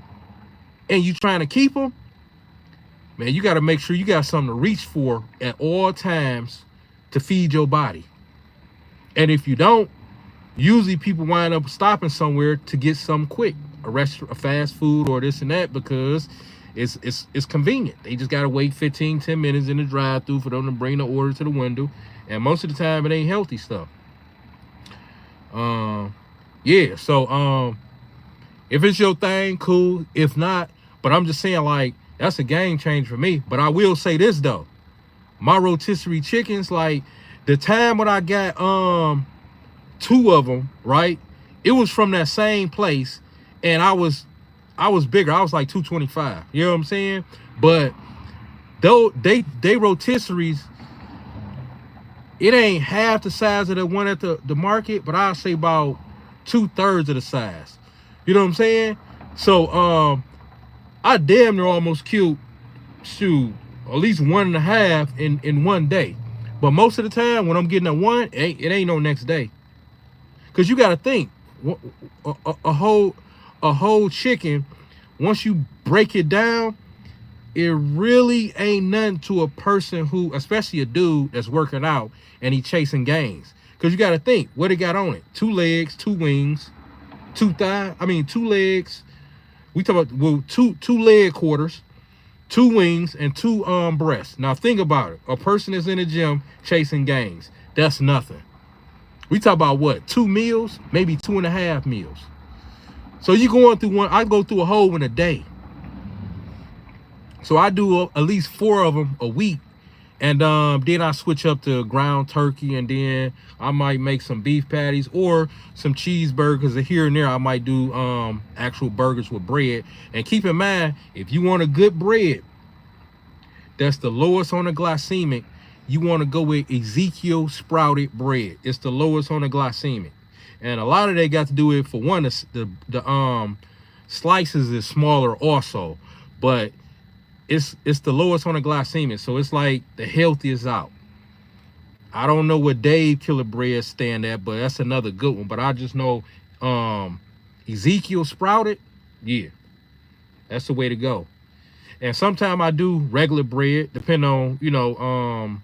and you trying to keep them, man, you got to make sure you got something to reach for at all times to feed your body. And if you don't, usually people wind up stopping somewhere to get something quick, a fast food or this and that, because it's convenient. They just gotta wait 10 minutes in the drive-through for them to bring the order to the window. And most of the time, it ain't healthy stuff. Yeah. So, if it's your thing, cool. If not, but I'm just saying, like, that's a game changer for me. But I will say this though, my rotisserie chickens, like, the time when I got 2 of them, right? It was from that same place, and I was bigger. I was like 225. You know what I'm saying? But though they rotisseries, it ain't half the size of the one at the market, but I'll say about 2/3 of the size. You know what I'm saying? So I damn near almost killed, at least 1.5 in one day. But most of the time when I'm getting a 1, it ain't no next day. Cause you gotta think, a whole chicken, once you break it down, it really ain't nothing to a person who, especially a dude that's working out and he chasing gains. Cause you gotta think, what it got on it? 2 legs, 2 wings, 2 legs. We talk about, well, two leg quarters, 2 wings, and 2 breasts. Now think about it. A person that's in the gym chasing gains, that's nothing. We talk about what? 2 meals, maybe 2.5 meals. So you going through one, I go through a whole in a day. So I do at least 4 of them a week. And then I switch up to ground turkey, and then I might make some beef patties or some cheeseburgers. And here and there, I might do actual burgers with bread. And keep in mind, if you want a good bread that's the lowest on the glycemic, you want to go with Ezekiel sprouted bread. It's the lowest on the glycemic. And a lot of that got to do with, for one, the slices is smaller also, but it's the lowest on the glycemic, so it's like the healthiest out. I don't know what Dave Killer Bread stand at, but that's another good one. But I just know Ezekiel sprouted, yeah, that's the way to go. And sometimes I do regular bread, depending on, you know,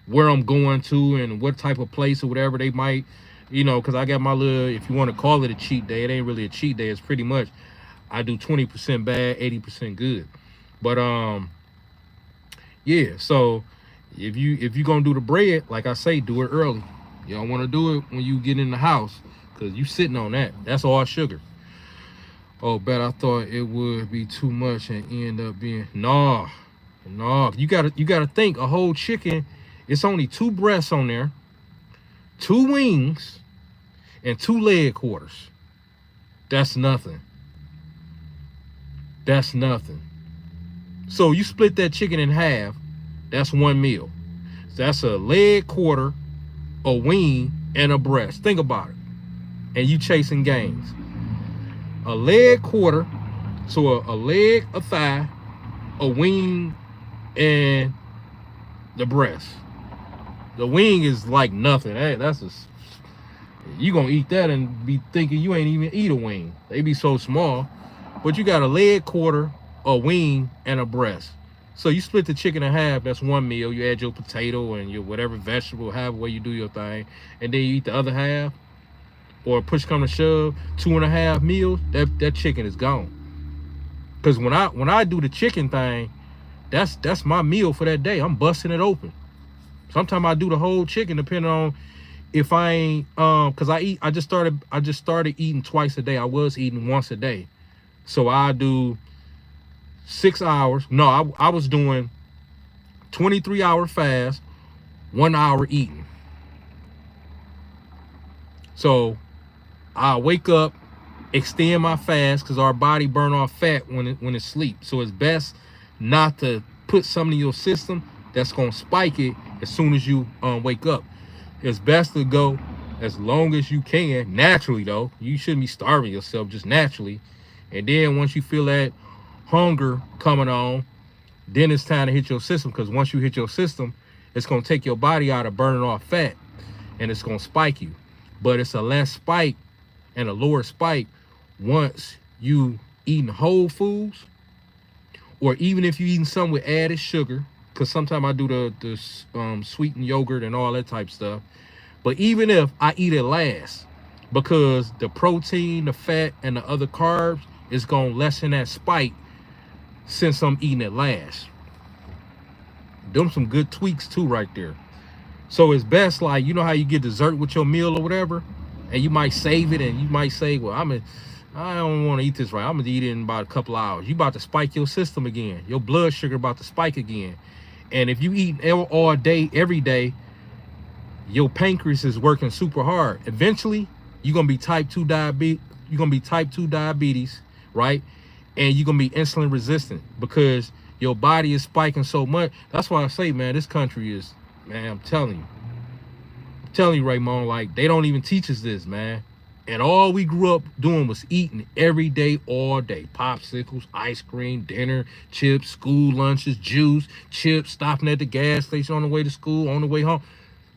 where I'm going to and what type of place or whatever they might, you know, because I got my little, if you want to call it a cheat day, it ain't really a cheat day. It's pretty much, I do 20% bad, 80% good. But yeah, so if you gonna do the bread, like I say, do it early. You don't want to do it when you get in the house, because you sitting on that. That's all sugar. Oh, bet I thought it would be too much and end up being, no. You gotta think, a whole chicken, it's only 2 breasts on there, 2 wings, and 2 leg quarters. That's nothing. That's nothing. So you split that chicken in half, that's one meal. So that's a leg quarter, a wing, and a breast. Think about it. And you chasing gains. A leg quarter, so a leg, a thigh, a wing, and the breast. The wing is like nothing. Hey, that's a, you gonna eat that and be thinking you ain't even eat a wing. They be so small. But you got a leg quarter, a wing, and a breast. So you split the chicken in half, that's one meal. You add your potato and your whatever vegetable, however way you do your thing, and then you eat the other half, or push come to shove, 2.5 meals, that chicken is gone. Cause when I do the chicken thing, that's my meal for that day. I'm busting it open. Sometimes I do the whole chicken depending on if I ain't cause I just started eating twice a day. I was eating once a day. So I do 6 hours. No, I was doing 23-hour fast, 1 hour eating. So I wake up, extend my fast because our body burn off fat when it sleeps. So it's best not to put something in your system that's gonna spike it as soon as you wake up. It's best to go as long as you can, naturally though. You shouldn't be starving yourself, just naturally. And then once you feel that hunger coming on, then it's time to hit your system, because once you hit your system, it's gonna take your body out of burning off fat and it's gonna spike you. But it's a less spike and a lower spike once you eating whole foods, or even if you eating something with added sugar, because sometimes I do the sweetened yogurt and all that type stuff. But even if I eat it last, because the protein, the fat, and the other carbs is gonna lessen that spike since I'm eating it last. Them some good tweaks too right there. So it's best, like, you know how you get dessert with your meal or whatever, and you might save it and you might say, well, I don't want to eat this right. I'm gonna eat it in about a couple hours. You about to spike your system again. Your blood sugar about to spike again. And if you eat all day, every day, your pancreas is working super hard. Eventually, you're gonna be type 2 diabetes. You're gonna be type 2 diabetes, right? And you're gonna be insulin resistant because your body is spiking so much. That's why I say, man, this country is, man, I'm telling you, Raymond, like, they don't even teach us this, man. And all we grew up doing was eating every day, all day. Popsicles, ice cream, dinner, chips, school lunches, juice, chips, stopping at the gas station on the way to school, on the way home,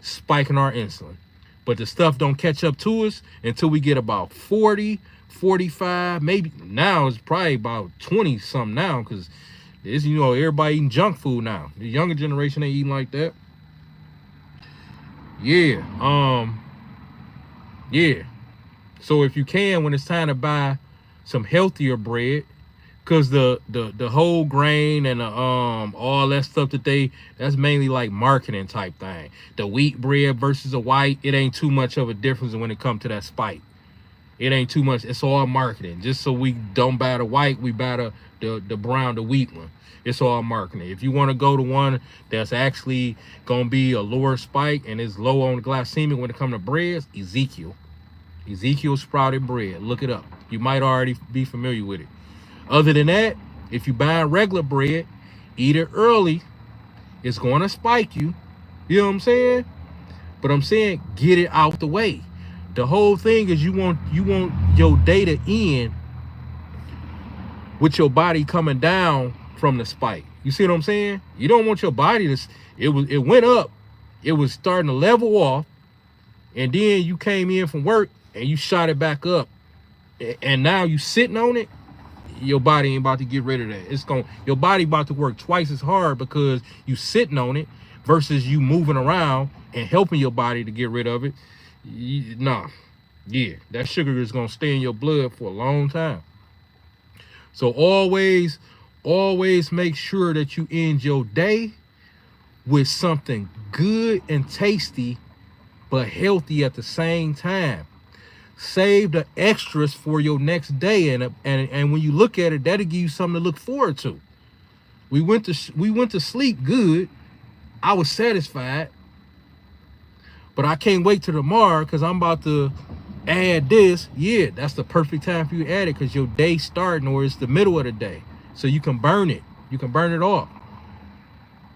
spiking our insulin. But the stuff don't catch up to us until we get about 40, 45, maybe now it's probably about 20 something now, because this, you know, everybody eating junk food now. The younger generation ain't eating like that. Yeah. Yeah. So if you can, when it's time to buy some healthier bread, because the whole grain and the all that stuff that's mainly like marketing type thing. The wheat bread versus the white, it ain't too much of a difference when it comes to that spike. It ain't too much. It's all marketing. Just so we don't buy the white, we buy the brown, the wheat one. It's all marketing. If you want to go to one that's actually gonna be a lower spike and is low on glycemic when it comes to breads, Ezekiel sprouted bread. Look it up. You might already be familiar with it. Other than that, if you buy regular bread, eat it early. It's going to spike you. You know what I'm saying? But I'm saying, get it out the way. The whole thing is you want your day to end with your body coming down from the spike. You see what I'm saying? You don't want your body to, it went up. It was starting to level off. And then you came in from work and you shot it back up, and now you sitting on it. Your body ain't about to get rid of that. Your body about to work twice as hard because you sitting on it versus you moving around and helping your body to get rid of it. That sugar is gonna stay in your blood for a long time. So always make sure that you end your day with something good and tasty, but healthy at the same time. Save the extras for your next day, and when you look at it, that'll give you something to look forward to. We went to sleep good. I was satisfied, but I can't wait till tomorrow because I'm about to add this. Yeah, that's the perfect time for you to add it because your day starting, or it's the middle of the day, so you can burn it. You can burn it off.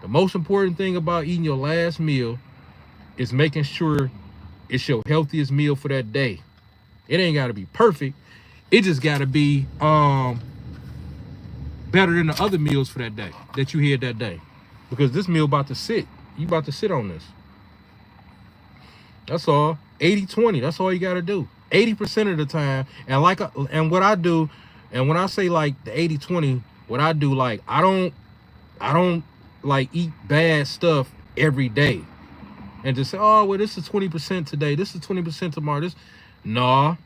The most important thing about eating your last meal is making sure it's your healthiest meal for that day. It ain't got to be perfect. It just got to be better than the other meals for that day that you had that day. Because this meal about to sit. You about to sit on this. That's all. 80-20. That's all you got to do. 80% of the time. And what I do, and when I say like the 80-20, what I do, like I don't like eat bad stuff every day. And just say, oh, well, this is 20% today. This is 20% tomorrow. Nah.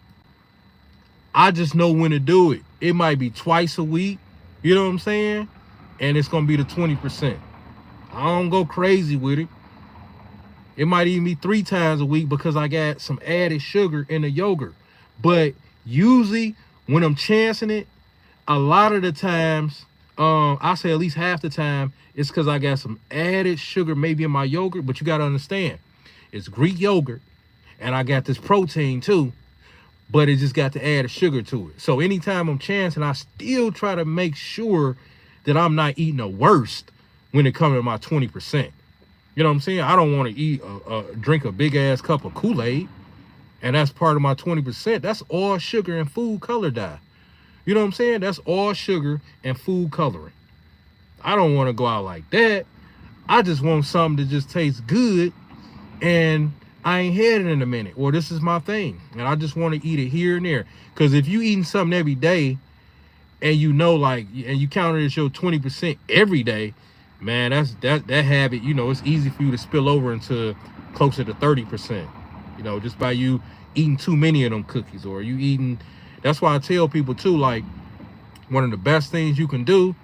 I just know when to do it. It might be twice a week. You know what I'm saying? And it's going to be the 20%. I don't go crazy with it. It might even be 3 times a week because I got some added sugar in the yogurt. But usually when I'm chancing it, a lot of the times, I say at least half the time, it's because I got some added sugar maybe in my yogurt. But you got to understand, it's Greek yogurt and I got this protein too, but it just got the added sugar to it. So anytime I'm chancing, I still try to make sure that I'm not eating the worst when it comes to my 20%. You know what I'm saying? I don't want to drink a big ass cup of Kool-Aid, and that's part of my 20%. That's all sugar and food color dye. You know what I'm saying? That's all sugar and food coloring. I don't want to go out like that. I just want something that just tastes good, and I ain't had it in a minute, or this is my thing, and I just want to eat it here and there. Because if you eating something every day, and you know, like, and you count it as your 20% every day, man, that habit, you know, it's easy for you to spill over into closer to 30%. You know, just by you eating too many of them cookies, or you eating. That's why I tell people too, like, one of the best things you can do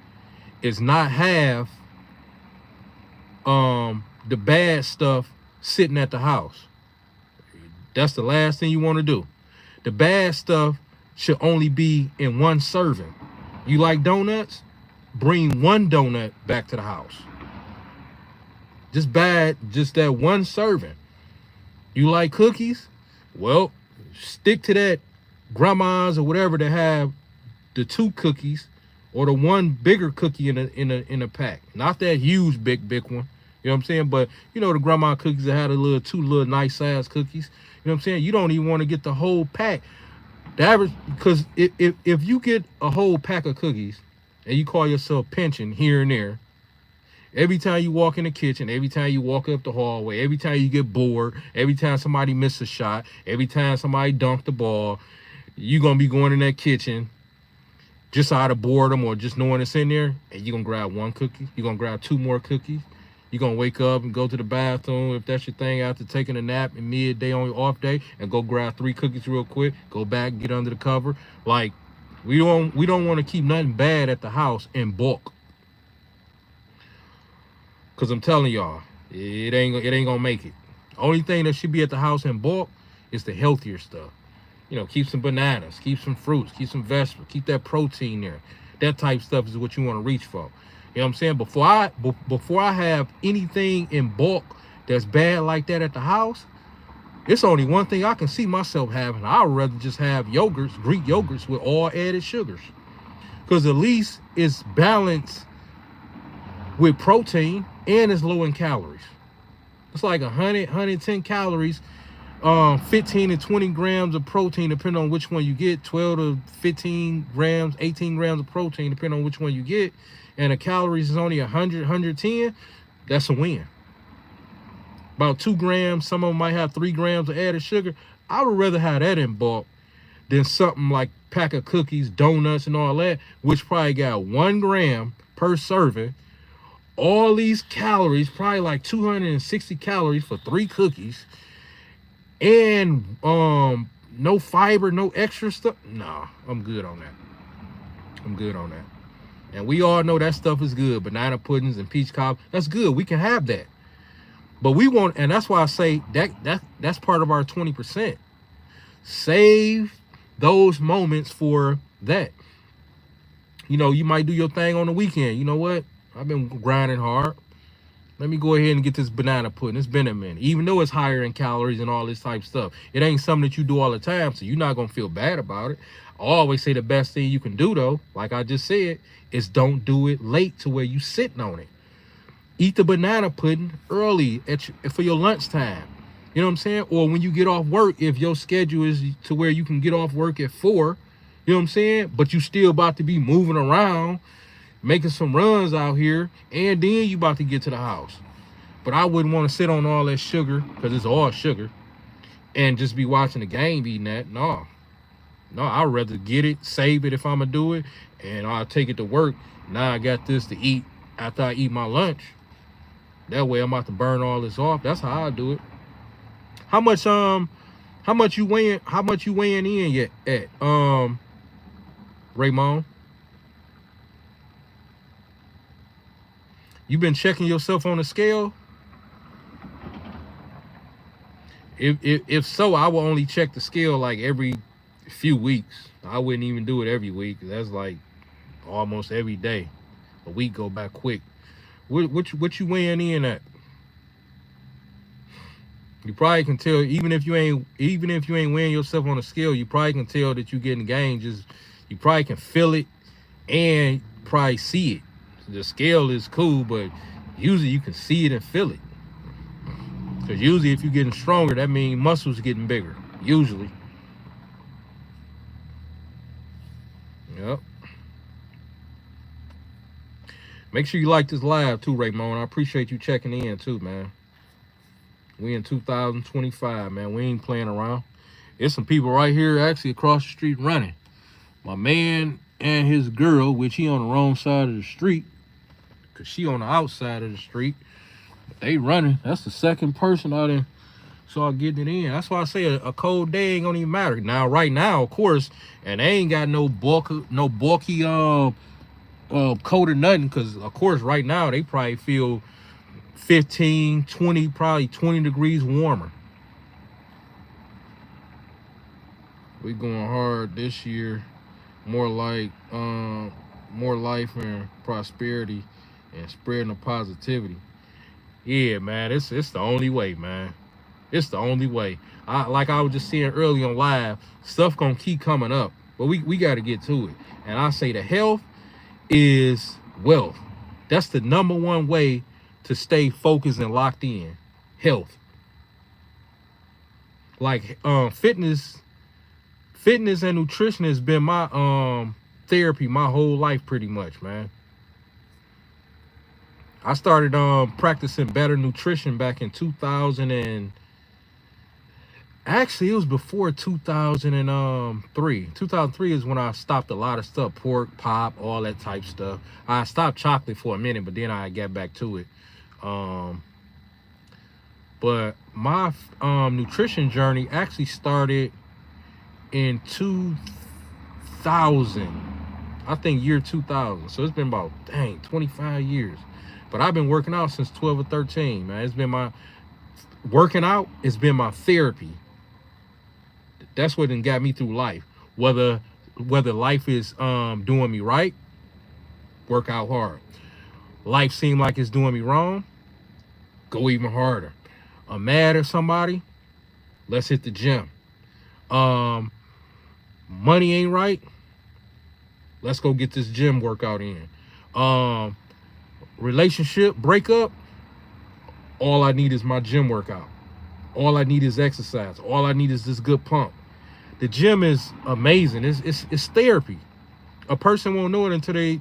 is not have the bad stuff sitting at the house. That's the last thing you want to do. The bad stuff should only be in one serving. You like donuts? Bring one donut back to the house. Just that one serving. You like cookies? Well, stick to that grandma's or whatever to have the 2 cookies or the one bigger cookie in a pack. Not that huge big one. You know what I'm saying? But you know the grandma cookies that had a 2 little nice size cookies. You know what I'm saying? You don't even want to get the whole pack. The average, because if you get a whole pack of cookies and you call yourself pinching here and there, every time you walk in the kitchen, every time you walk up the hallway, every time you get bored, every time somebody misses a shot, every time somebody dunked the ball, you're going to be going in that kitchen just out of boredom or just knowing it's in there, and you're going to grab 1 cookie. You're going to grab 2 more cookies. You're going to wake up and go to the bathroom, if that's your thing, after taking a nap in midday on your off day, and go grab 3 cookies real quick, go back, get under the cover. Like, we don't want to keep nothing bad at the house in bulk. Because I'm telling y'all, it ain't going to make it. Only thing that should be at the house in bulk is the healthier stuff. You know, keep some bananas, keep some fruits, keep some vegetables, keep that protein there. That type of stuff is what you want to reach for. You know what I'm saying? Before I have anything in bulk that's bad like that at the house, it's only one thing I can see myself having. I'd rather just have yogurts, Greek yogurts with all added sugars. Because at least it's balanced with protein and it's low in calories. It's like 110 calories, 15 to 20 grams of protein, depending on which one you get, 12 to 15 grams, 18 grams of protein, depending on which one you get. And the calories is only 100, 110, that's a win. About 2 grams, some of them might have 3 grams of added sugar. I would rather have that in bulk than something like pack of cookies, donuts, and all that, which probably got 1 gram per serving. All these calories, probably like 260 calories for 3 cookies. And no fiber, no extra stuff. Nah, I'm good on that. I'm good on that. And we all know that stuff is good. Banana puddings and peach cobbler, that's good. We can have that. But we want, and that's why I say that's part of our 20%. Save those moments for that. You know, you might do your thing on the weekend. You know what? I've been grinding hard. Let me go ahead and get this banana pudding. It's been a minute. Even though it's higher in calories and all this type of stuff, it ain't something that you do all the time, so you're not gonna feel bad about it. I always say the best thing you can do though, like I just said, is don't do it late to where you sitting on it. Eat the banana pudding early for your lunchtime. You know what I'm saying? Or when you get off work, if your schedule is to where you can get off work at 4, you know what I'm saying? But you still about to be moving around, making some runs out here, and then you about to get to the house. But I wouldn't want to sit on all that sugar, because it's all sugar, and just be watching the game eating that. No, I'd rather get it, save it if I'm going to do it, and I'll take it to work. Now I got this to eat after I eat my lunch. That way I'm about to burn all this off. That's how I do it. How much you weighing in yet at Raymond? You been checking yourself on the scale? If so, I will only check the scale like every few weeks. I wouldn't even do it every week. That's like almost every day. A week go by quick. What you weighing in at? You probably can tell, even if you ain't weighing yourself on the scale, you probably can tell that you getting gained. You probably can feel it and probably see it. The scale is cool, but usually you can see it and feel it. Because usually if you're getting stronger, that means muscles getting bigger. Usually. Yep. Make sure you like this live too, Raymond. I appreciate you checking in too, man. We in 2025, man. We ain't playing around. There's some people right here actually across the street running. My man and his girl, which he on the wrong side of the street, because she on the outside of the street. But they running. That's the second person I done saw getting it in. That's why I say a cold day ain't gonna even matter. Now, right now, of course, and they ain't got no bulky coat or nothing, because of course right now they probably feel 15, 20, probably 20 degrees warmer. We going hard this year. More like more life and prosperity and spreading the positivity. Yeah, man, it's the only way, man. It's the only way. Like I was just saying earlier on live, stuff gonna keep coming up, but we got to get to it. And I say the health is wealth. That's the number one way to stay focused and locked in. Health. Like fitness and nutrition has been my therapy my whole life pretty much, man. I started practicing better nutrition back in 2000 and actually it was before 2003. 2003 is when I stopped a lot of stuff, pork, pop, all that type stuff. I stopped chocolate for a minute, but then I got back to it. But my nutrition journey actually started in 2000. I think year 2000. So it's been about 25 years. But I've been working out since 12 or 13, man. It's been my working out. It's been my therapy. That's what got me through life. Whether life is doing me right, work out hard. Life seems like it's doing me wrong, go even harder. I'm mad at somebody, let's hit the gym. Money ain't right, let's go get this gym workout in. Relationship breakup, all I need is my gym workout. All I need is exercise. All I need is this good pump. The gym is amazing. It's therapy. A person won't know it until they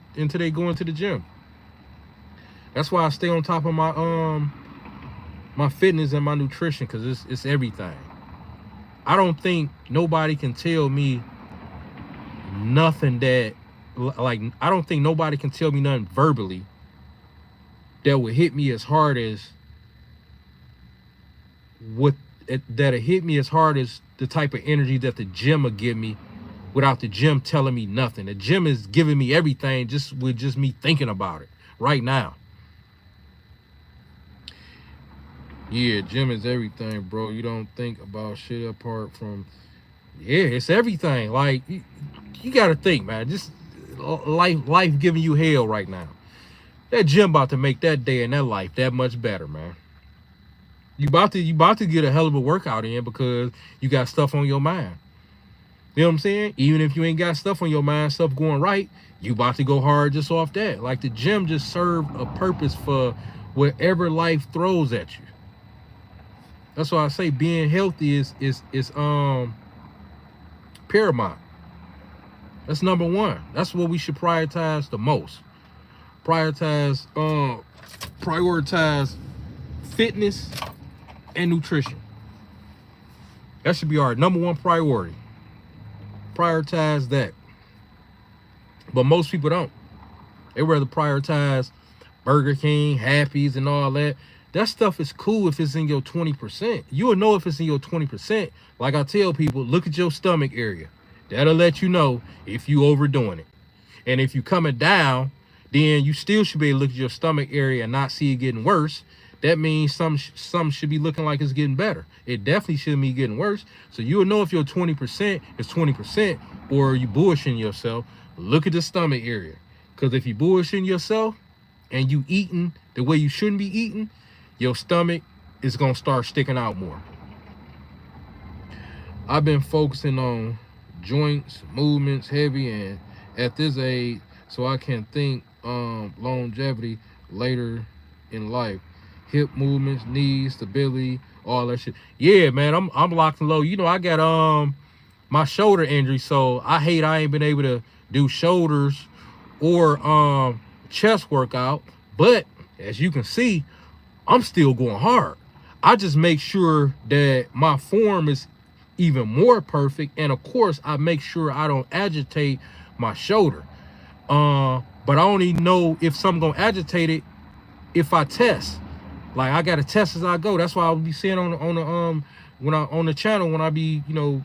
go into the gym. That's why I stay on top of my fitness and my nutrition, because it's everything. I don't think nobody can tell me nothing that, like, I don't think nobody can tell me nothing verbally that would hit me as hard as that'll hit me as hard as the type of energy that the gym will give me without the gym telling me nothing. The gym is giving me everything with just me thinking about it right now. Yeah, gym is everything, bro. You don't think about shit apart from, yeah, it's everything. Like, you got to think, man. Just life giving you hell right now. That gym about to make that day in that life that much better, man. You about to get a hell of a workout in because you got stuff on your mind. You know what I'm saying? Even if you ain't got stuff on your mind, stuff going right, you about to go hard just off that. Like the gym just served a purpose for whatever life throws at you. That's why I say being healthy is paramount. That's number one. That's what we should prioritize the most. Prioritize fitness and nutrition. That should be our number one priority. Prioritize that. But most people don't. They rather prioritize Burger King, Happy's, and all that. That stuff is cool if it's in your 20%. You will know if it's in your 20%. Like I tell people, look at your stomach area. That'll let you know if you overdoing it. And if you coming down, then you still should be able to look at your stomach area and not see it getting worse. That means some should be looking like it's getting better. It definitely shouldn't be getting worse. So you'll know if your 20% is 20% or you bullshitting yourself. Look at the stomach area. Because if you bullshitting yourself and you eating the way you shouldn't be eating, your stomach is going to start sticking out more. I've been focusing on joints, movements, heavy, and at this age, so I can think longevity later in life. Hip movements, knees, stability, all that shit. Yeah, man, I'm locked and low. You know, I got my shoulder injury, so I ain't been able to do shoulders or chest workout. But as you can see, I'm still going hard. I just make sure that my form is even more perfect, and of course I make sure I don't agitate my shoulder. But I only know if something gonna agitate it if I test. Like I gotta test as I go. That's why I'll be saying on the channel when I be, you know,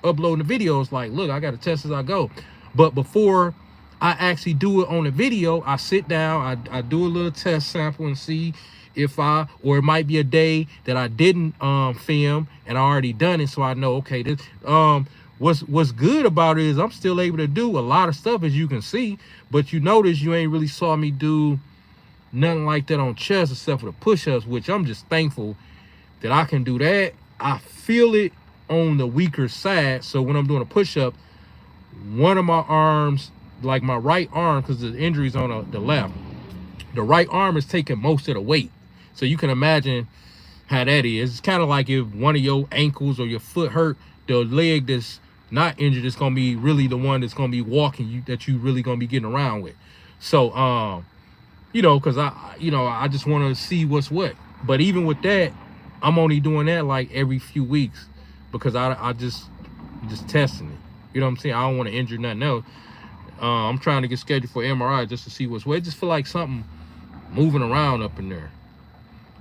uploading the videos, like, look, I gotta test as I go. But before I actually do it on the video, I sit down, I do a little test sample and see if or it might be a day that I didn't film and I already done it, so I know, okay, this what's good about it is I'm still able to do a lot of stuff, as you can see. But you notice you ain't really saw me do nothing like that on chest except for the push-ups, which I'm just thankful that I can do that. I feel it on the weaker side, so when I'm doing a push-up, one of my arms, like my right arm, because the injury's on the left, the right arm is taking most of the weight. So you can imagine how that is. It's kind of like if one of your ankles or your foot hurt, the leg that's not injured is going to be really the one that's going to be walking that you really going to be getting around with. So, you know, because I just want to see what's what. But even with that, I'm only doing that like every few weeks because I just testing it. You know what I'm saying? I don't want to injure nothing else. I'm trying to get scheduled for MRI just to see what's what. I just feel like something moving around up in there.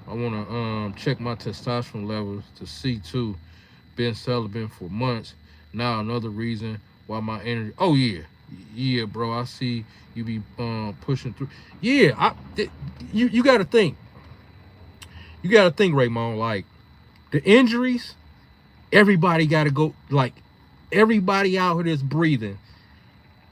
I want to check my testosterone levels to see too. Been celibate for months now. Another reason why my energy. Oh yeah, bro. I see you be pushing through. Yeah, you got to think. You got to think, Raymond. Like the injuries, everybody got to go. Like everybody out here that's breathing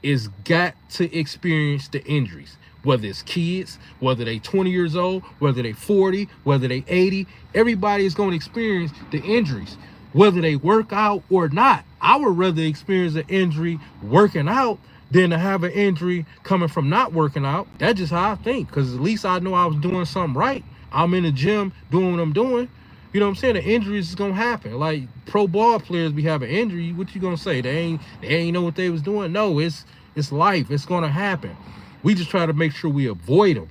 is got to experience the injuries. Whether it's kids, whether they 20 years old, whether they 40, whether they 80, everybody is going to experience the injuries, whether they work out or not. I would rather experience an injury working out than to have an injury coming from not working out. That's just how I think, because at least I know I was doing something right. I'm in the gym doing what I'm doing. You know what I'm saying? The injuries is gonna happen. Like pro ball players be having injury. What you gonna say? They ain't know what they was doing. No, it's life. It's gonna happen. We just try to make sure we avoid them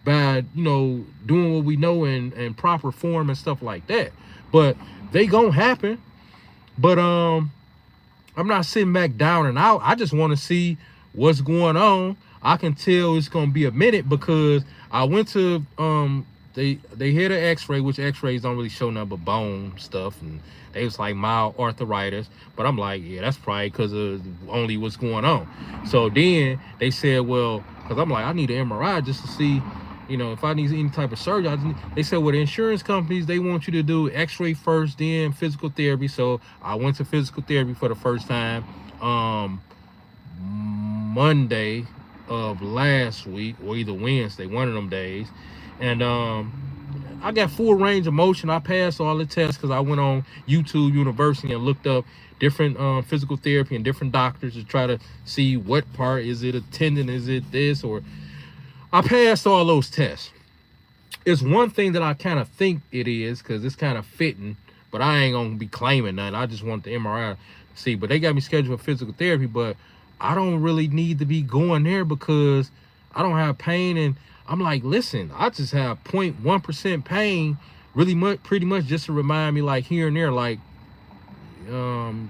by, you know, doing what we know in proper form and stuff like that. But they gonna happen. But I'm not sitting back down and out. I just want to see what's going on. I can tell it's gonna be a minute because I went to they hit an x-ray, which x-rays don't really show nothing but bone stuff, and they was like mild arthritis. But I'm like, yeah, that's probably because of only what's going on. So then they said, well, because I'm like, I need an MRI just to see, you know, if I need any type of surgery. They said, well, the insurance companies, they want you to do x-ray first, then physical therapy. So I went to physical therapy for the first time Monday. of last week, or either Wednesday, one of them days. And I got full range of motion. I passed all the tests because I went on YouTube University and looked up different physical therapy and different doctors to try to see what part is it, a tendon, is it this, or I passed all those tests. It's one thing that I kind of think it is because it's kind of fitting, but I ain't gonna be claiming that. I just want the MRI to see. But they got me scheduled for physical therapy, but I don't really need to be going there because I don't have pain. And I'm like, listen, I just have 0.1% pain, really much, pretty much just to remind me, like here and there, like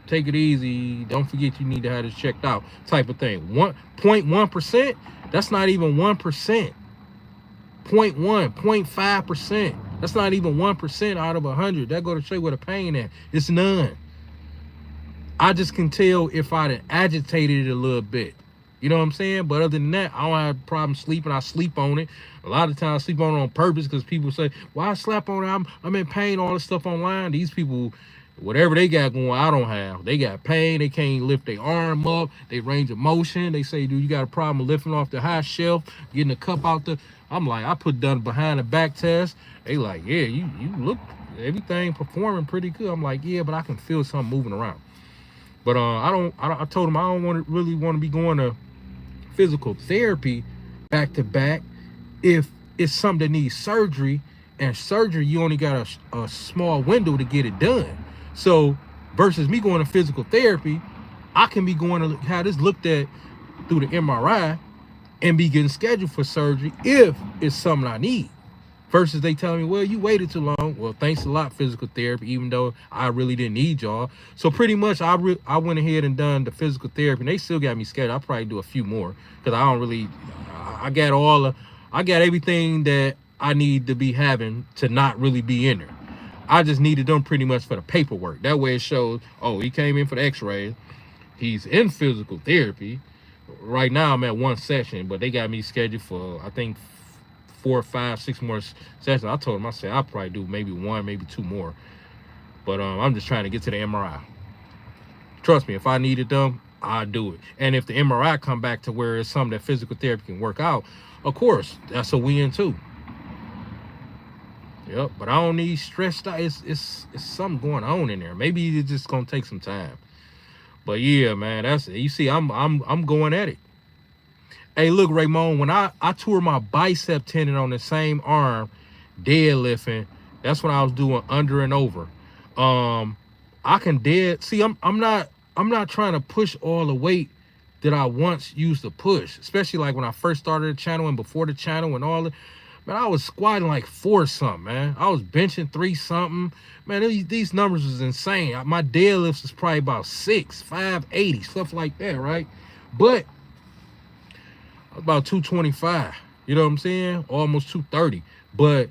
take it easy, don't forget you need to have this checked out, type of thing. 1.1%, that's not even 1%. 0.1, 0.5%. That's not even 1% out of 100. That go to show you where the pain at. It's none. I just can tell if I'd agitated it a little bit. You know what I'm saying? But other than that, I don't have a problem sleeping. I sleep on it. A lot of times I sleep on it on purpose because people say, well, I slept on it. I'm in pain, all this stuff online. These people, whatever they got going, I don't have. They got pain. They can't lift their arm up. They range of motion. They say, dude, you got a problem lifting off the high shelf, getting the cup out the... I'm like, I put done behind the back test. They like, yeah, you look, everything performing pretty good. I'm like, yeah, but I can feel something moving around. But I told them I don't really want to be going to physical therapy back to back if it's something that needs surgery, and surgery, you only got a small window to get it done. So versus me going to physical therapy, I can be going to have this looked at through the MRI and be getting scheduled for surgery if it's something I need. Versus they telling me, well, you waited too long. Well, thanks a lot, physical therapy, even though I really didn't need y'all. So pretty much I went ahead and done the physical therapy, and they still got me scheduled. I'll probably do a few more because I got everything that I need to be having to not really be in there. I just needed them pretty much for the paperwork. That way it shows, oh, he came in for the x-ray. He's in physical therapy. Right now I'm at one session, but they got me scheduled for, I think, 4, 5, 6 more sessions. I told them, I said, I'll probably do maybe 1, maybe 2 more. But I'm just trying to get to the MRI. Trust me, if I needed them, I'll do it. And if the MRI come back to where it's something that physical therapy can work out, of course, that's a win too. Yep, but I don't need stressed out. It's something going on in there. Maybe it's just gonna take some time. But yeah, man, that's it. You see, I'm going at it. Hey, look, Raymond, when I tore my bicep tendon on the same arm, deadlifting, that's when I was doing under and over. I can see, I'm not trying to push all the weight that I once used to push, especially like when I first started the channel and before the channel and all that. Man, I was squatting like 4 something, man. I was benching 3 something. Man, these numbers was insane. My deadlifts is probably about 6, 580, stuff like that, right? But about 225, you know what I'm saying? Almost 230. But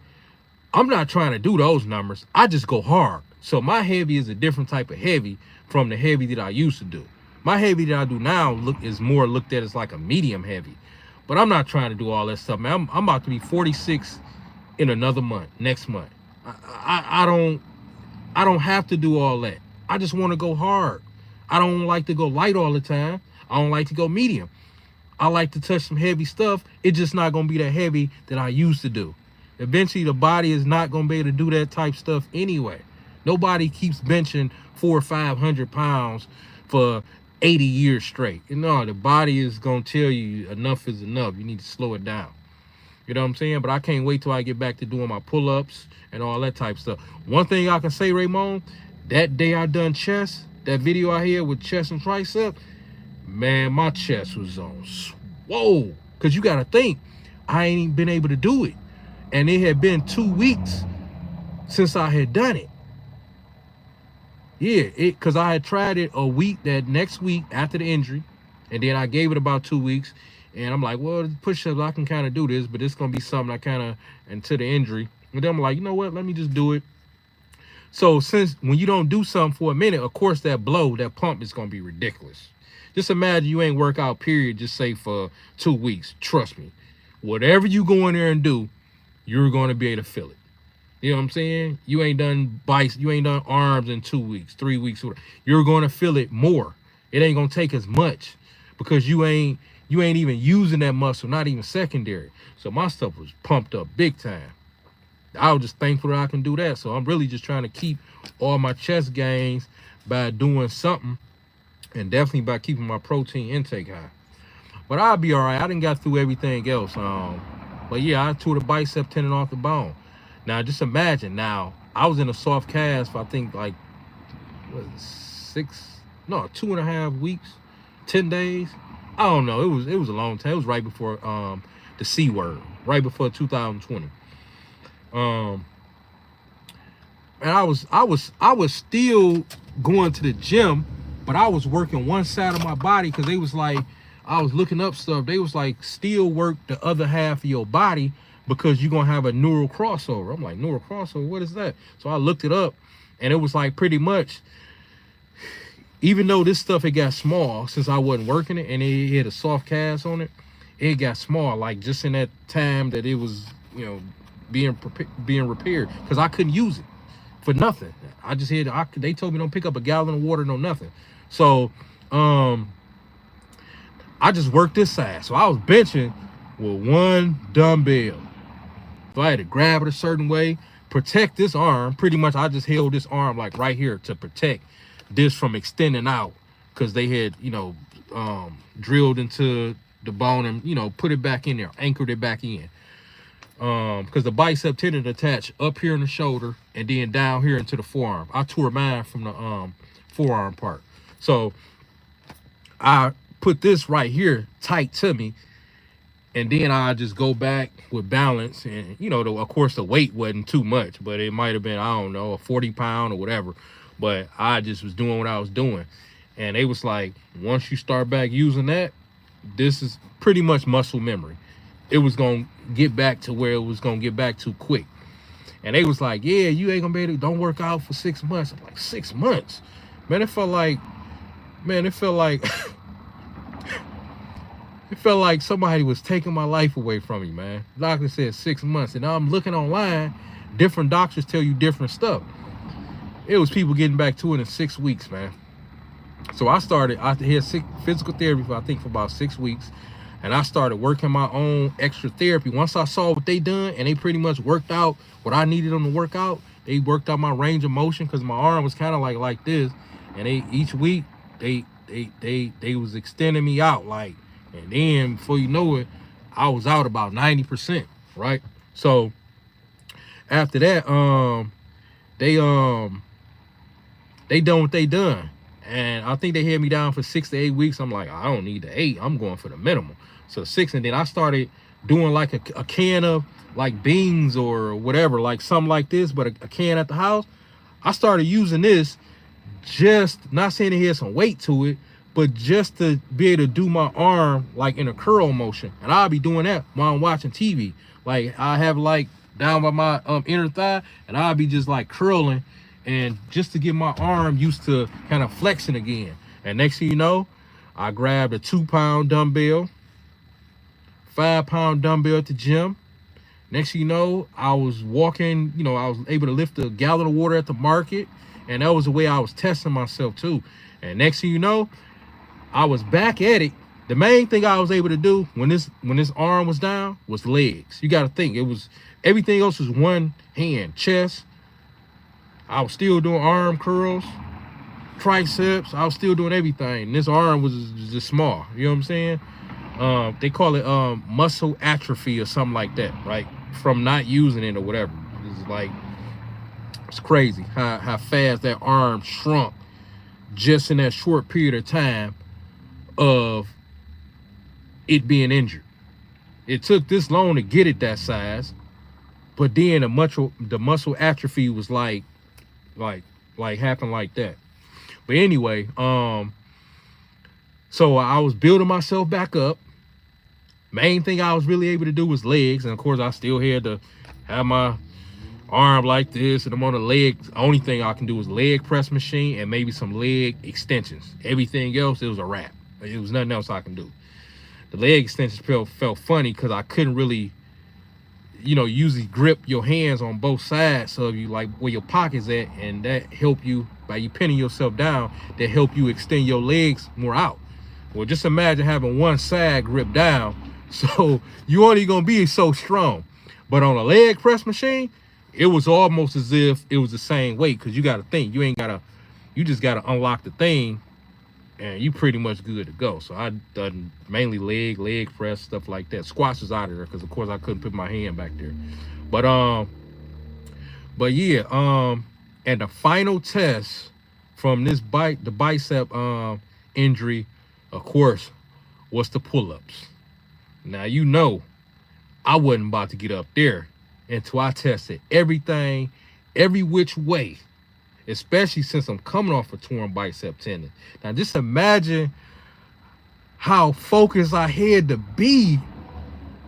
I'm not trying to do those numbers. I just go hard. So my heavy is a different type of heavy from the heavy that I used to do. My heavy that I do now is more looked at as like a medium heavy. But I'm not trying to do all that stuff, man. I'm about to be 46 in another month, next month. I don't have to do all that. I just want to go hard. I don't like to go light all the time. I don't like to go medium. I like to touch some heavy stuff. It's just not going to be that heavy that I used to do. Eventually, the body is not going to be able to do that type stuff anyway. Nobody keeps benching 400 or 500 pounds for 80 years straight. You know, the body is going to tell you enough is enough. You need to slow it down. You know what I'm saying? But I can't wait till I get back to doing my pull-ups and all that type stuff. One thing I can say, Raymond, that day I done chest, that video I had with chest and tricep, man, my chest was on swole. Because you got to think, I ain't even been able to do it. And it had been 2 weeks since I had done it. Yeah, because I had tried it a week, that next week after the injury. And then I gave it about 2 weeks. And I'm like, well, push-ups, I can kind of do this. But it's going to be something I kind of, until the injury. And then I'm like, you know what? Let me just do it. So since when you don't do something for a minute, of course, that blow, that pump is going to be ridiculous. Just imagine you ain't work out, period, just say for 2 weeks. Trust me. Whatever you go in there and do, you're going to be able to feel it. You know what I'm saying? You ain't done biceps, you ain't done arms in 2 weeks, 3 weeks. You're going to feel it more. It ain't going to take as much. because you ain't even using that muscle, not even secondary. So my stuff was pumped up big time. I was just thankful that I can do that. So I'm really just trying to keep all my chest gains by doing something, and definitely by keeping my protein intake high. But I'll be all right. I done got through everything else. But yeah, I tore the bicep tendon off the bone. Now just imagine. Now I was in a soft cast for I think like what, 2.5 weeks, 10 days. I don't know. It was a long time. It was right before the C word, right before 2020. And I was still going to the gym, but I was working one side of my body because they was like, I was looking up stuff. They was like, still work the other half of your body because you're gonna have a neural crossover. I'm like, neural crossover, what is that? So I looked it up, and it was like pretty much, even though this stuff, it got small since I wasn't working it and it had a soft cast on it, it got small, like just in that time that it was, you know, being repaired, because I couldn't use it for nothing. I just had, they told me don't pick up a gallon of water, no nothing. So I just worked this side. So I was benching with one dumbbell. So I had to grab it a certain way, protect this arm. Pretty much I just held this arm like right here to protect this from extending out, because they had, you know, drilled into the bone and, you know, put it back in there, anchored it back in. Because the bicep tendon attached up here in the shoulder and then down here into the forearm. I tore mine from the forearm part. So I put this right here tight to me, and then I just go back with balance. And, you know, of course the weight wasn't too much, but it might have been, I don't know, a 40-pound or whatever. But I just was doing what I was doing. And they was like, once you start back using that, this is pretty much muscle memory. It was going to get back to where it was going to get back to quick. And they was like, yeah, you ain't going to be able to, don't work out for 6 months. I'm like, 6 months? Man, it felt like it felt like somebody was taking my life away from me, man. The doctor said 6 months. And now I'm looking online, different doctors tell you different stuff. It was people getting back to it in 6 weeks, man. So I had physical therapy for, I think, for about 6 weeks. And I started working my own extra therapy. Once I saw what they done, and they pretty much worked out what I needed them to work out, they worked out my range of motion, because my arm was kind of like this. And each week they was extending me out, like, and then before you know it, I was out about 90%, right? So after that, they done what they done. And I think they had me down for 6 to 8 weeks. I'm like, I don't need the 8. I'm going for the minimum. So 6, and then I started doing like a can of like beans or whatever, like something like this, but a can at the house. I started using this, just not saying it had some weight to it, but just to be able to do my arm like in a curl motion. And I'll be doing that while I'm watching TV. Like I have like down by my inner thigh, and I'll be just like curling, and just to get my arm used to kind of flexing again. And next thing you know, I grabbed a 2-pound dumbbell, 5-pound dumbbell at the gym. Next thing you know, I was walking, you know, I was able to lift a gallon of water at the market. And that was the way I was testing myself too. And next thing you know, I was back at it. The main thing I was able to do when this arm was down was legs. You got to think, it was, everything else was one hand, chest. I was still doing arm curls, triceps. I was still doing everything. And this arm was just small. You know what I'm saying? They call it muscle atrophy or something like that, right? From not using it or whatever. It's like, it's crazy how fast that arm shrunk just in that short period of time of it being injured. It took this long to get it that size, but then the muscle atrophy was like happened like that. But anyway, so I was building myself back up. Main thing I was really able to do was legs, and of course I still had to have my arm like this, and I'm on the leg. The only thing I can do is leg press machine and maybe some leg extensions. Everything else, it was a wrap. It was nothing else I can do. The leg extensions felt funny because I couldn't really, you know, usually grip your hands on both sides of you, like where your pocket's at, and that help you by you pinning yourself down. That help you extend your legs more out. Well, just imagine having one side grip down. So you only gonna be so strong. But on a leg press machine, it was almost as if it was the same weight, because you gotta think, you just gotta unlock the thing and you pretty much good to go. So I done mainly leg press, stuff like that. Squats is out of there because of course I couldn't put my hand back there. But yeah, and the final test from this the bicep injury, of course, was the pull-ups. Now, you know, I wasn't about to get up there until I tested everything, every which way, especially since I'm coming off a torn bicep tendon. Now, just imagine how focused I had to be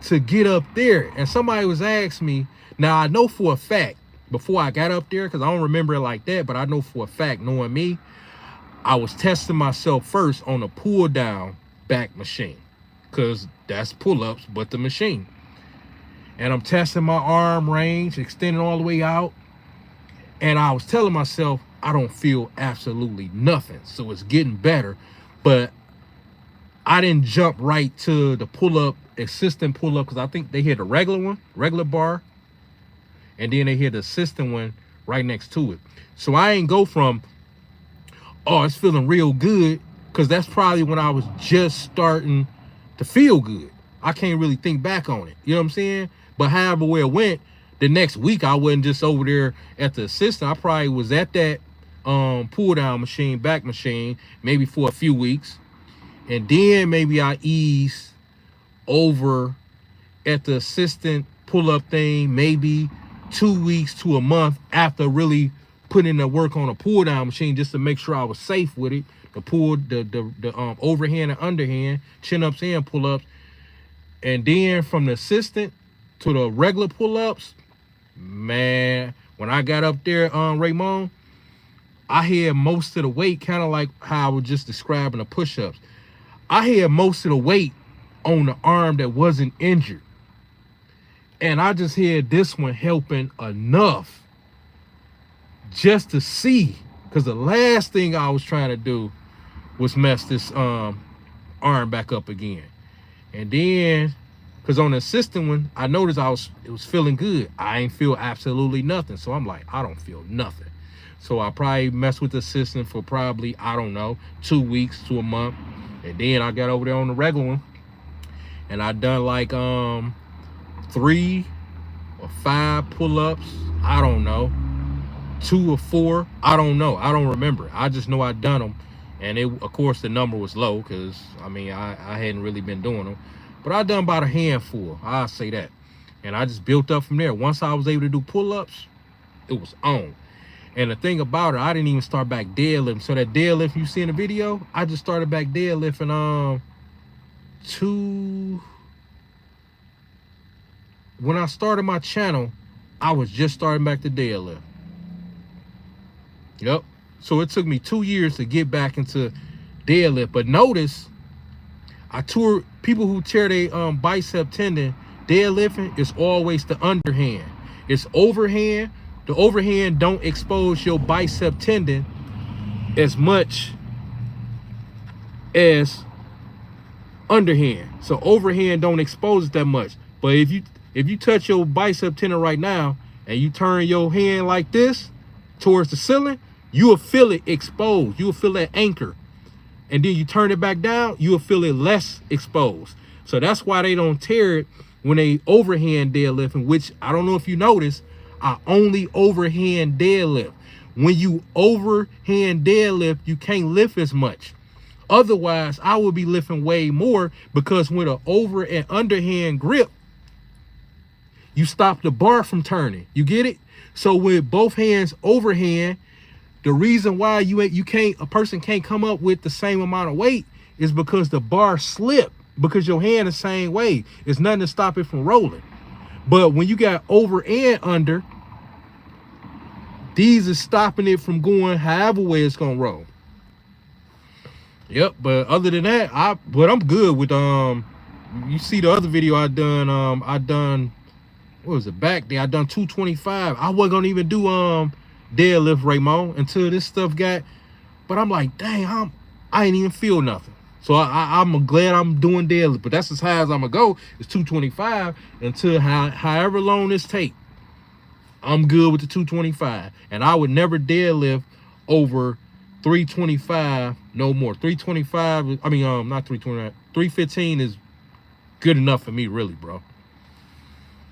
to get up there. And somebody was asking me, now I know for a fact, before I got up there, because I don't remember it like that, but I know for a fact, knowing me, I was testing myself first on a pull down back machine, because that's pull-ups, but the machine. And I'm testing my arm range, extending all the way out. And I was telling myself, I don't feel absolutely nothing. So it's getting better. But I didn't jump right to the pull-up, assistant pull-up, because I think they had the regular one, regular bar. And then they had the assistant one right next to it. So I ain't go from, oh, it's feeling real good, because that's probably when I was just starting to feel good. I can't really think back on it. You know what I'm saying? But however where it went, the next week I wasn't just over there at the assistant. I probably was at that pull down machine, back machine, maybe for a few weeks. And then maybe I eased over at the assistant pull-up thing, maybe 2 weeks to a month after really putting in the work on a pull down machine, just to make sure I was safe with it. The pull, the overhand and underhand, chin ups and pull ups. And then from the assistant to the regular pull ups, man, when I got up there, Raymond, I had most of the weight, kind of like how I was just describing the push ups. I had most of the weight on the arm that wasn't injured. And I just had this one helping enough just to see, because the last thing I was trying to do was mess this arm back up again. And then, because on the assistant one, I noticed it was feeling good. I ain't feel absolutely nothing. So I'm like, I don't feel nothing. So I probably messed with the assistant for probably, I don't know, 2 weeks to a month. And then I got over there on the regular one, and I done like 3 or 5 pull-ups. I don't know. 2 or 4. I don't know. I don't remember. I just know I done them. And of course, the number was low, because I mean, I hadn't really been doing them. But I done about a handful, I'll say that. And I just built up from there. Once I was able to do pull-ups, it was on. And the thing about it, I didn't even start back deadlifting. So that deadlift you see in the video, I just started back deadlifting when I started my channel, I was just starting back to deadlift. Yep. So it took me 2 years to get back into deadlift. But notice, I tour people who tear their bicep tendon, deadlifting is always the underhand. It's overhand. The overhand don't expose your bicep tendon as much as underhand. So overhand don't expose it that much. But if you touch your bicep tendon right now and you turn your hand like this towards the ceiling, you will feel it exposed. You will feel that anchor. And then you turn it back down, you will feel it less exposed. So that's why they don't tear it when they overhand deadlifting, which I don't know if you notice, I only overhand deadlift. When you overhand deadlift, you can't lift as much. Otherwise, I would be lifting way more, because with an over and underhand grip, you stop the bar from turning. You get it? So with both hands overhand, the reason why a person can't come up with the same amount of weight is because the bar slip, because your hand the same way. It's nothing to stop it from rolling. But when you got over and under, these is stopping it from going however way it's gonna roll. Yep. But other than that, I'm good with you see the other video I done what was it, back there? I done 225. I wasn't gonna even do deadlift, Raymond, until this stuff got, but I'm like, dang, I ain't even feel nothing. So I'm glad I'm doing deadlift, but that's as high as I'm gonna go. It's 225 until however long this take. I'm good with the 225, and I would never deadlift over 325 no more. 325. I mean, not 325. 315 is good enough for me, really, bro.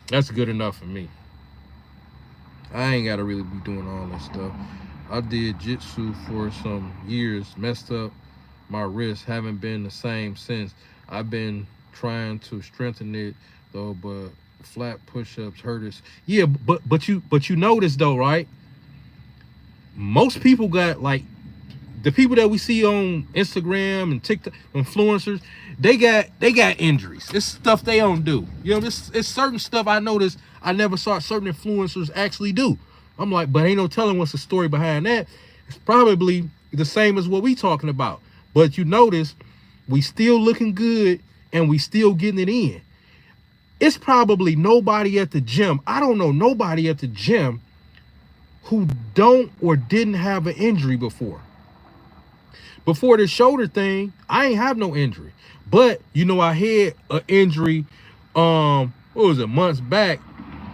That's good enough for me. I ain't gotta really be doing all that stuff. I did jitsu for some years, messed up my wrist, haven't been the same since. I've been trying to strengthen it though, but flat push-ups hurt us. Yeah, but you notice though, right? Most people got, like, the people that we see on Instagram and TikTok, influencers, they got injuries. It's stuff they don't do. You know, it's certain stuff I noticed I never saw certain influencers actually do. I'm like, but ain't no telling what's the story behind that. It's probably the same as what we talking about. But you notice we still looking good and we still getting it in. It's probably nobody at the gym. I don't know nobody at the gym who don't or didn't have an injury before. Before the shoulder thing, I ain't have no injury. But you know, I had an injury what was it, months back,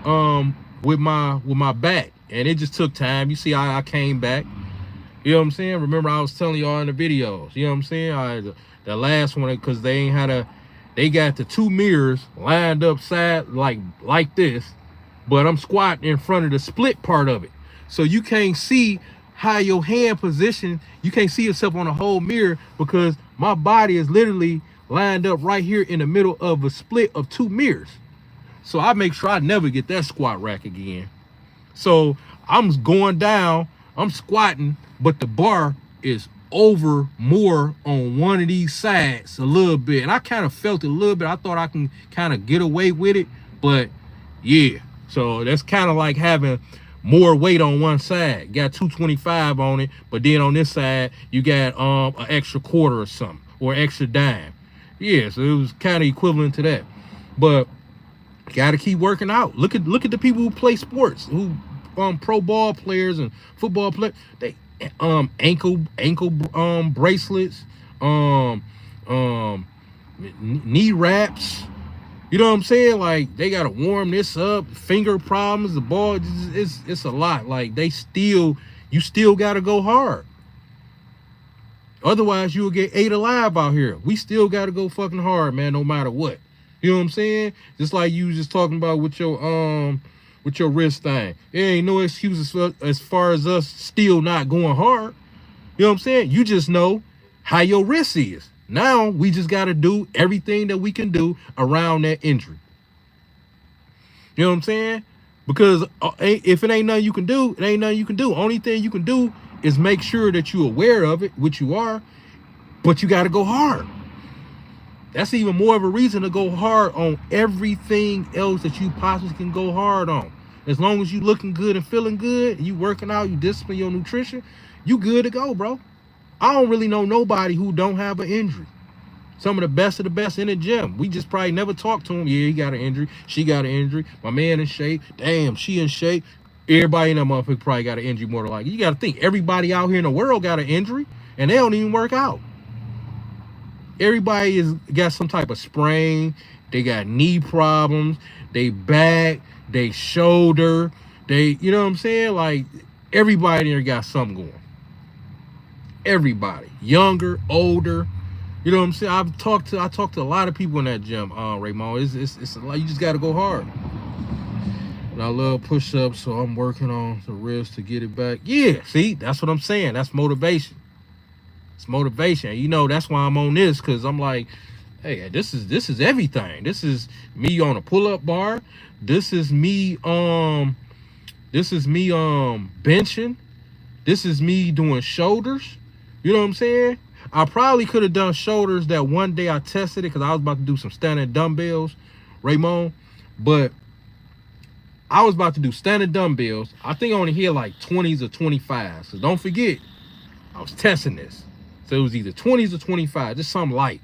with my back. And it just took time. You see, I came back. You know what I'm saying? Remember, I was telling y'all in the videos. You know what I'm saying? The last one, because they got the two mirrors lined up side like this, but I'm squatting in front of the split part of it. So you can't see how your hand position, you can't see yourself on the whole mirror because my body is literally lined up right here in the middle of a split of two mirrors. So I make sure I never get that squat rack again. So I'm going down, I'm squatting, but the bar is over more on one of these sides a little bit. And I kind of felt it a little bit. I thought I can kind of get away with it, but yeah. So that's kind of like having more weight on one side. Got 225 on it, but then on this side, you got an extra quarter or something, or extra dime. Yeah, so it was kind of equivalent to that. But got to keep working out. Look at the people who play sports, who pro ball players and football players. They ankle bracelets, knee wraps. You know what I'm saying? Like, they gotta warm this up. Finger problems, the ball. It's a lot. Like, you still gotta go hard. Otherwise, you'll get ate alive out here. We still gotta go fucking hard, man. No matter what. You know what I'm saying? Just like you was just talking about with your wrist thing. There ain't no excuses as far as us still not going hard. You know what I'm saying? You just know how your wrist is. Now we just got to do everything that we can do around that injury. You know what I'm saying? Because if it ain't nothing you can do, it ain't nothing you can do. Only thing you can do is make sure that you're aware of it, which you are, but you got to go hard. That's even more of a reason to go hard on everything else that you possibly can go hard on. As long as you looking good and feeling good, you working out, you discipline your nutrition, you good to go, bro. I don't really know nobody who don't have an injury. Some of the best in the gym. We just probably never talked to them. Yeah, he got an injury. She got an injury. My man in shape. Damn, she in shape. Everybody in that motherfucker probably got an injury more than likely. You got to think, everybody out here in the world got an injury, and they don't even work out. Everybody got some type of sprain. They got knee problems. They back. They shoulder. You know what I'm saying? Like, everybody there got something going. Everybody, younger, older. You know what I'm saying? I talked to a lot of people in that gym, Raymond. It's a lot. You just got to go hard. And I love push-ups, so I'm working on the wrist to get it back. Yeah, see, that's what I'm saying. That's motivation. It's motivation. You know, that's why I'm on this, because I'm like, hey, this is everything. This is me on a pull-up bar. This is me benching. This is me doing shoulders. You know what I'm saying? I probably could have done shoulders that one day. I tested it because I was about to do some standing dumbbells, Raymond. But I was about to do standing dumbbells. I think I only hit like 20s or 25s. So don't forget, I was testing this. So it was either 20s or 25, just something light.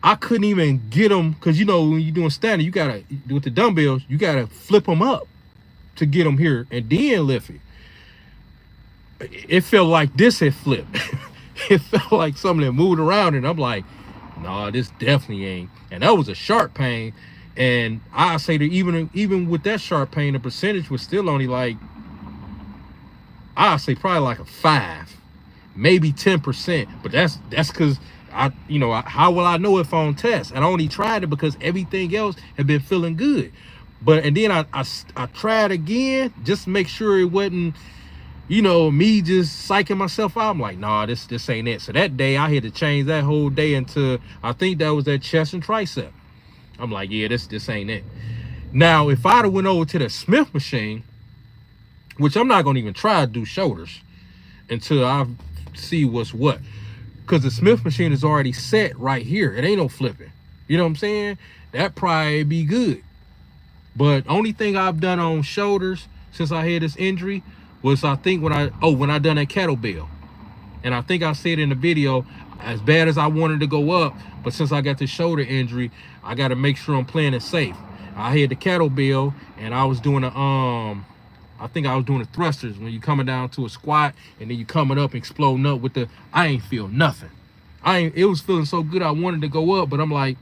I couldn't even get them because, you know, when you're doing standing, you got to, with the dumbbells, you got to flip them up to get them here and then lift it. It felt like this had flipped. It felt like something that moved around, and I'm like, nah, this definitely ain't. And that was a sharp pain. And I say that even with that sharp pain, the percentage was still only like, I say probably like a 5, maybe 10%. But that's because how will I know if on test? And I only tried it because everything else had been feeling good. And then I tried again just to make sure it wasn't, me just psyching myself out. I'm like, nah, this ain't it. So that day I had to change that whole day into, I think that was that chest and tricep. I'm like, yeah, this ain't it. Now, if I'd have went over to the Smith machine, which I'm not gonna even try to do shoulders until I see what's what, because the Smith machine is already set right here. It ain't no flipping. You know what I'm saying? That probably be good. But only thing I've done on shoulders since I had this injury was, I think when I done that kettlebell. And I think I said in the video, as bad as I wanted to go up, but since I got the shoulder injury, I got to make sure I'm playing it safe. I had the kettlebell, and I was doing I think I was doing the thrusters when you coming down to a squat and then you coming up, exploding up with the, I ain't feel nothing. It was feeling so good I wanted to go up, but I'm like,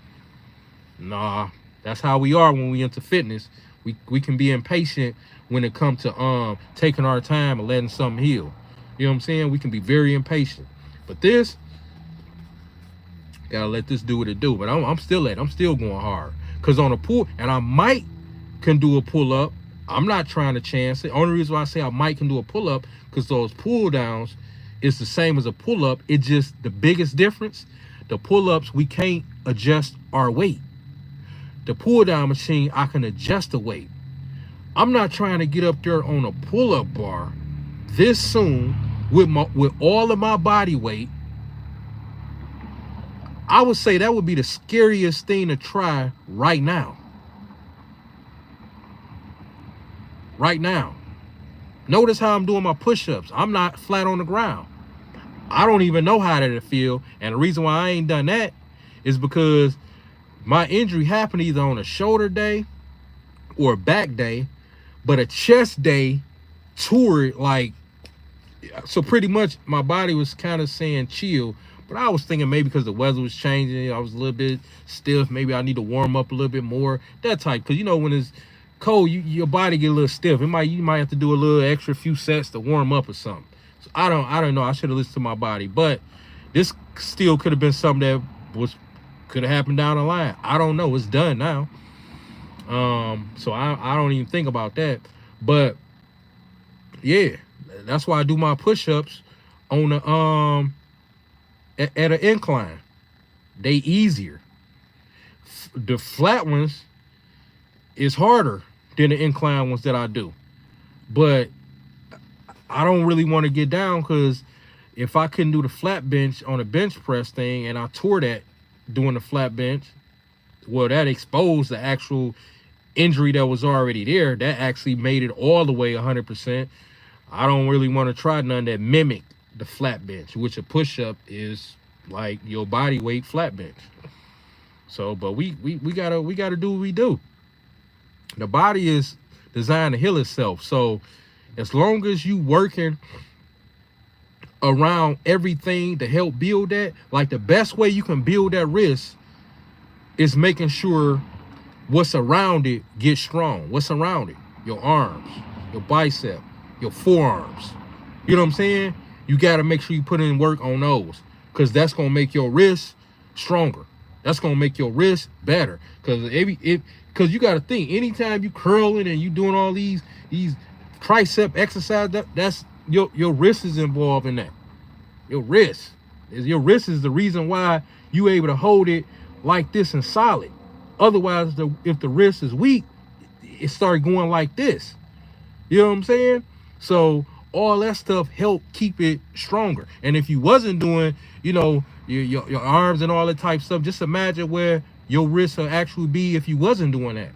nah, that's how we are when we into fitness. We can be impatient when it comes to taking our time and letting something heal. You know what I'm saying? We can be very impatient. But this, gotta let this do what it do. But I'm still going hard. Cause on a pull, and I might can do a pull-up. I'm not trying to chance it. Only reason why I say I might can do a pull-up, because those pull downs is the same as a pull-up. It just, the biggest difference, the pull-ups, we can't adjust our weight. The pull-down machine, I can adjust the weight. I'm not trying to get up there on a pull-up bar this soon with all of my body weight. I would say that would be the scariest thing to try right now. Right now. Notice how I'm doing my push-ups. I'm not flat on the ground. I don't even know how that'll feel. And the reason why I ain't done that is because my injury happened either on a shoulder day or a back day, but a chest day toured, like, so pretty much my body was kind of saying chill. But I was thinking maybe because the weather was changing, I was a little bit stiff. Maybe I need to warm up a little bit more. That type, because when it's cold, your body get a little stiff. You might have to do a little extra few sets to warm up or something. So I don't know. I should have listened to my body. But this still could have been something that could have happened down the line. I don't know. It's done now. So I don't even think about that. But yeah, that's why I do my push-ups on the at an incline. They easier. The flat ones is harder than the incline ones that I do. But I don't really want to get down, because if I couldn't do the flat bench on a bench press thing and I tore that doing the flat bench, well, that exposed the actual injury that was already there. That actually made it all the way 100%. I don't really want to try none that mimic the flat bench, which a push-up is like your body weight flat bench. So, but we gotta do what we do. The body is designed to heal itself. So as long as you working around everything to help build that, like the best way you can build that wrist is making sure what's around it gets strong. What's around it? Your arms, your bicep, your forearms. You know what I'm saying? You got to make sure you put in work on those, because that's going to make your wrist stronger. That's going to make your wrist better. Because you got to think, anytime you curling and you doing all these tricep exercise, that's your wrist is involved in that. Your wrist is the reason why you able to hold it like this and solid. Otherwise, if the wrist is weak, it started going like this. You know what I'm saying? So all that stuff helped keep it stronger. And if you wasn't doing, your arms and all that type stuff, just imagine where your wrist will actually be if you wasn't doing that.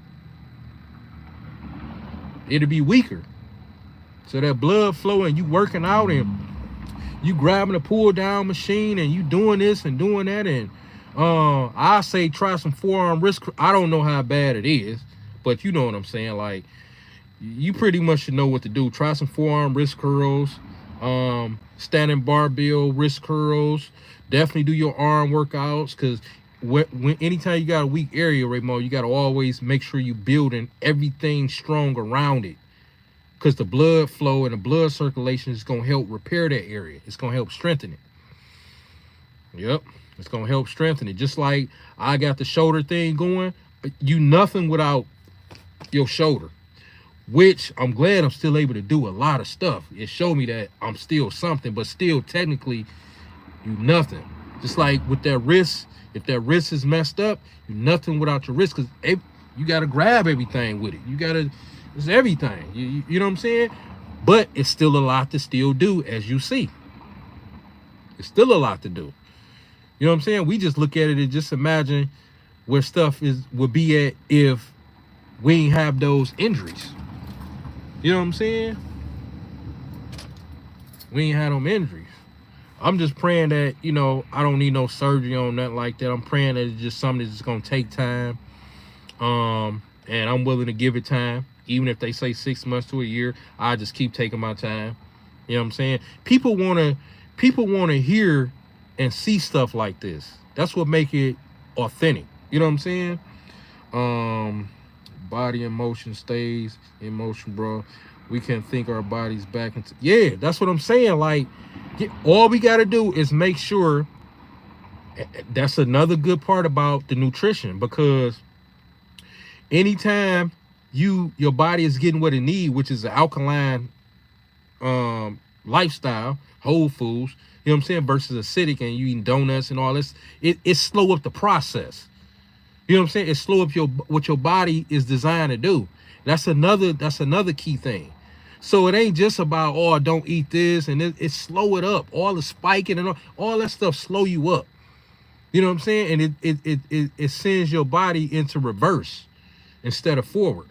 It'll be weaker. So that blood flow, and you working out and you grabbing a pull down machine and you doing this and doing that. And I say try some forearm wrist. I don't know how bad it is, but you know what I'm saying. Like, you pretty much should know what to do. Try some forearm wrist curls. standing barbell, wrist curls. Definitely do your arm workouts, because when anytime you got a weak area, Raymond, you got to always make sure you building everything strong around it, because the blood flow and the blood circulation is going to help repair that area. It's going to help strengthen it. Yep, it's going to help strengthen it. Just like I got the shoulder thing going, you nothing without your shoulder, which I'm glad I'm still able to do a lot of stuff. It showed me that I'm still something, but still technically you nothing. Just like with that wrist, if that wrist is messed up, you nothing without your wrist, because you got to grab everything with it. You got to, it's everything. You know what I'm saying? But it's still a lot to still do, as you see. It's still a lot to do. You know what I'm saying? We just look at it and just imagine where stuff would be at if we ain't have those injuries. You know what I'm saying? We ain't had them injuries. I'm just praying that, you know, I don't need no surgery on nothing like that. I'm praying that it's just something that's going to take time. And I'm willing to give it time. Even if they say 6 months to a year, I just keep taking my time. You know what I'm saying? People want to hear and see stuff like this. That's what make it authentic. You know what I'm saying? Body in motion stays in motion, bro. We can think our bodies back into, yeah, that's what I'm saying. Like, all we got to do is make sure. That's another good part about the nutrition, because anytime your body is getting what it needs, which is an alkaline lifestyle, whole foods, you know what I'm saying, versus acidic and you eating donuts and all this, it slow up the process. You know what I'm saying? It slow up what your body is designed to do. That's another key thing. So it ain't just about, oh, don't eat this, and it slow it up. All the spiking and all that stuff slow you up. You know what I'm saying? And it sends your body into reverse instead of forward.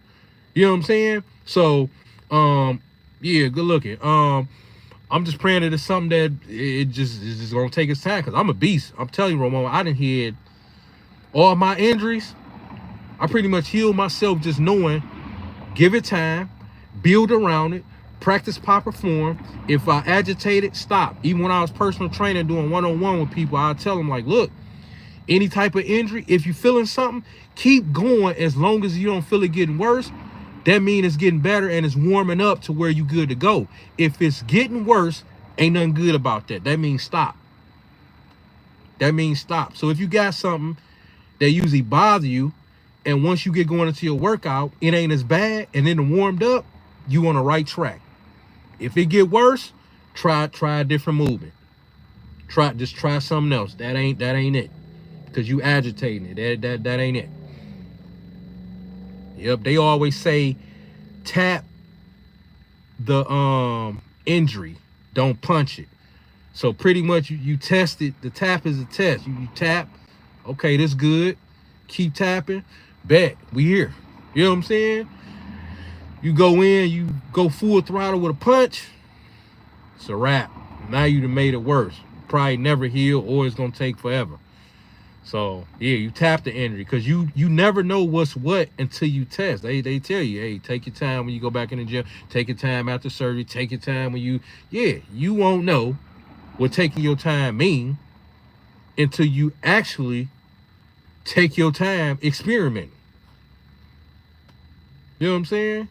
You know what I'm saying? So yeah, good looking. I'm just praying that it's something that it's just gonna take its time, because I'm a beast. I'm telling you, Ramon, I done had all my injuries. I pretty much healed myself just knowing, give it time, build around it, practice proper form. If I agitate it, stop. Even when I was personal training doing one-on-one with people, I'll tell them, like, look, any type of injury, if you're feeling something, keep going. As long as you don't feel it getting worse, that means it's getting better and it's warming up to where you good to go. If it's getting worse, ain't nothing good about that. That means stop. That means stop. So if you got something that usually bother you, and once you get going into your workout, it ain't as bad, and then it warmed up, you on the right track. If it get worse, try a different movement. Just try something else. That ain't it, because you agitating it. That ain't it. Yep, they always say tap the injury, don't punch it. So pretty much you test it. The tap is a test. You tap, okay, this good. Keep tapping. Bet we here. You know what I'm saying? You go in, you go full throttle with a punch, it's a wrap. Now you done made it worse. Probably never heal, or it's gonna take forever. So yeah, you tap the injury, because you never know what's what until you test. They tell you, hey, take your time when you go back in the gym, take your time after surgery, take your time when you won't know what taking your time mean until you actually take your time experimenting. You know what I'm saying?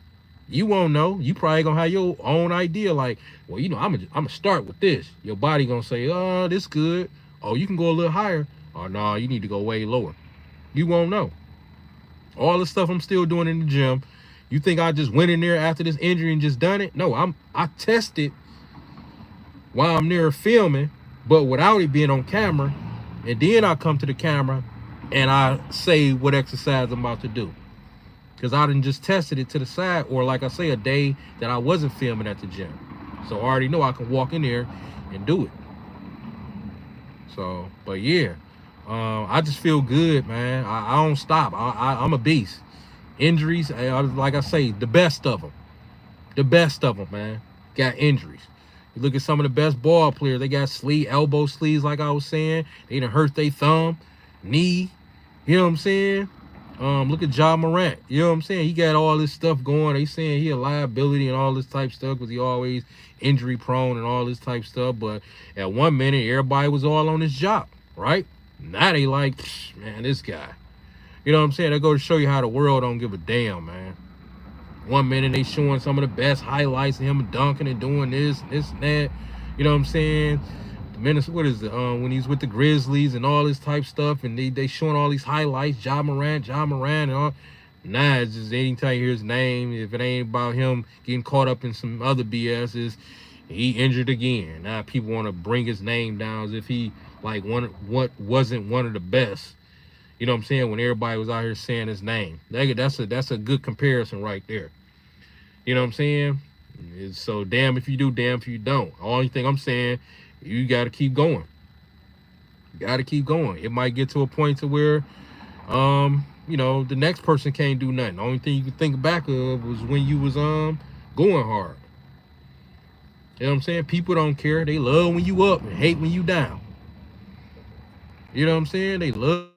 You won't know. You probably gonna have your own idea, like, well, you know, I'm gonna start with this. Your body gonna say, oh, this good. Oh, you can go a little higher. Oh, no, you need to go way lower. You won't know. All the stuff I'm still doing in the gym, you think I just went in there after this injury and just done it? No, I tested while I'm there filming, but without it being on camera. And then I come to the camera and I say what exercise I'm about to do. Because I done just tested it to the side, or like I say, a day that I wasn't filming at the gym. So I already know I can walk in there and do it. So, but yeah, I just feel good, man. I don't stop. I'm a beast. Injuries, like I say, the best of them. The best of them, man, got injuries. You look at some of the best ball players, they got elbow sleeves, like I was saying. They done hurt their thumb, knee, you know what I'm saying? Look at Ja Morant. You know what I'm saying? He got all this stuff going. They saying he a liability and all this type stuff because he always injury prone and all this type stuff. But at one minute, everybody was all on his job, right? Now they like, man, this guy. You know what I'm saying? That goes to show you how the world don't give a damn, man. One minute they showing some of the best highlights of him dunking and doing this and that. You know what I'm saying? The minutes, what is it? When he's with the Grizzlies and all this type stuff, and they showing all these highlights, Ja Morant, and all. Nah, it's just anytime you hear his name, if it ain't about him getting caught up in some other BS, is he injured again. Now people want to bring his name down as if he like what wasn't one of the best. You know what I'm saying? When everybody was out here saying his name, that's a good comparison right there. You know what I'm saying? So damn if you do, damn if you don't. Only thing I'm saying, you got to keep going. Got to keep going. It might get to a point to where, the next person can't do nothing. The only thing you can think back of was when you was going hard. You know what I'm saying? People don't care. They love when you up and hate when you down. You know what I'm saying? They love.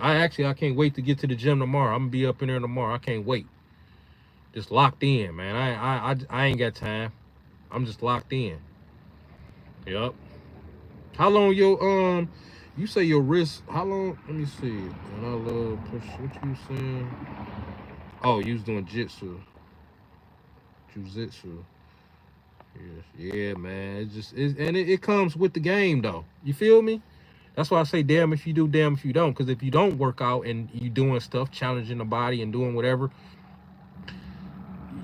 I can't wait to get to the gym tomorrow. I'm gonna be up in there tomorrow. I can't wait. Just locked in, man. I ain't got time. I'm just locked in. Yep. How long you say your wrist, how long, let me see. And I love push, what you saying? Oh, you was doing jujitsu. Yes. Yeah, man. It comes with the game though. You feel me? That's why I say damn if you do, damn if you don't. Because if you don't work out and you doing stuff, challenging the body and doing whatever,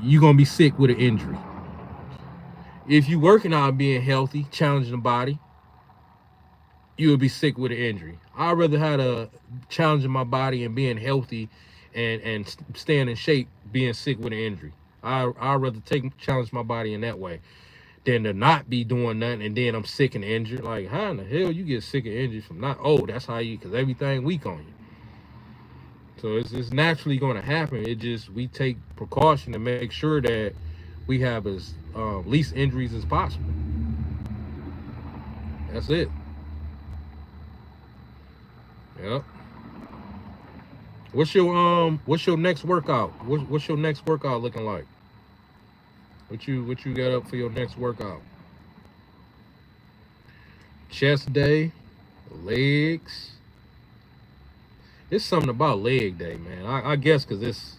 you're gonna be sick with an injury. If you working out being healthy, challenging the body, you would be sick with an injury. I'd rather have a challenging my body and being healthy and staying in shape, being sick with an injury. I'd rather challenge my body in that way than to not be doing nothing and then I'm sick and injured. Like, how in the hell you get sick and injured from not? Oh, that's how you, because everything weak on you. So it's naturally going to happen. It just, we take precaution to make sure that we have as least injuries as possible. That's it. Yep. What's your next workout? What's your next workout looking like? What you got up for your next workout? Chest day, legs. It's something about leg day, man. I guess because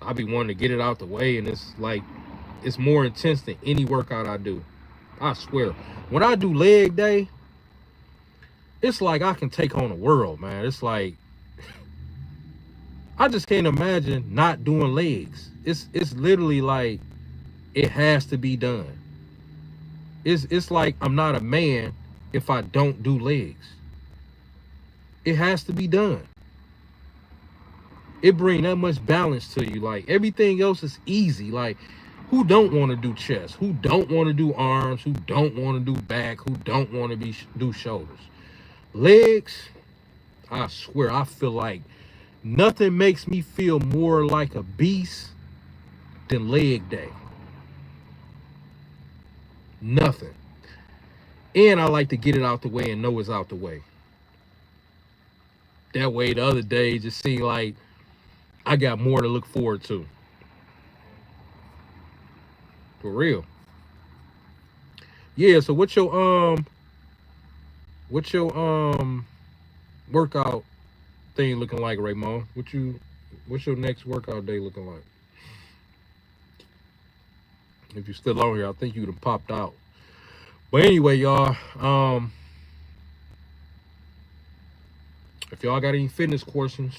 I be wanting to get it out the way, and it's like it's more intense than any workout I do. I swear. When I do leg day, it's like I can take on the world, man. It's like I just can't imagine not doing legs. It's literally like it has to be done. It's like I'm not a man if I don't do legs. It has to be done. It brings that much balance to you. Like everything else is easy. Like who don't want to do chest? Who don't want to do arms? Who don't want to do back? Who don't want to do shoulders? Legs, I swear, I feel like nothing makes me feel more like a beast than leg day. Nothing. And I like to get it out the way and know it's out the way. That way the other day just seemed like I got more to look forward to. For real. Yeah, so what's your workout thing looking like, Raymond? What's your next workout day looking like? If you're still on here, I think you'd have popped out. But anyway, y'all, if y'all got any fitness questions,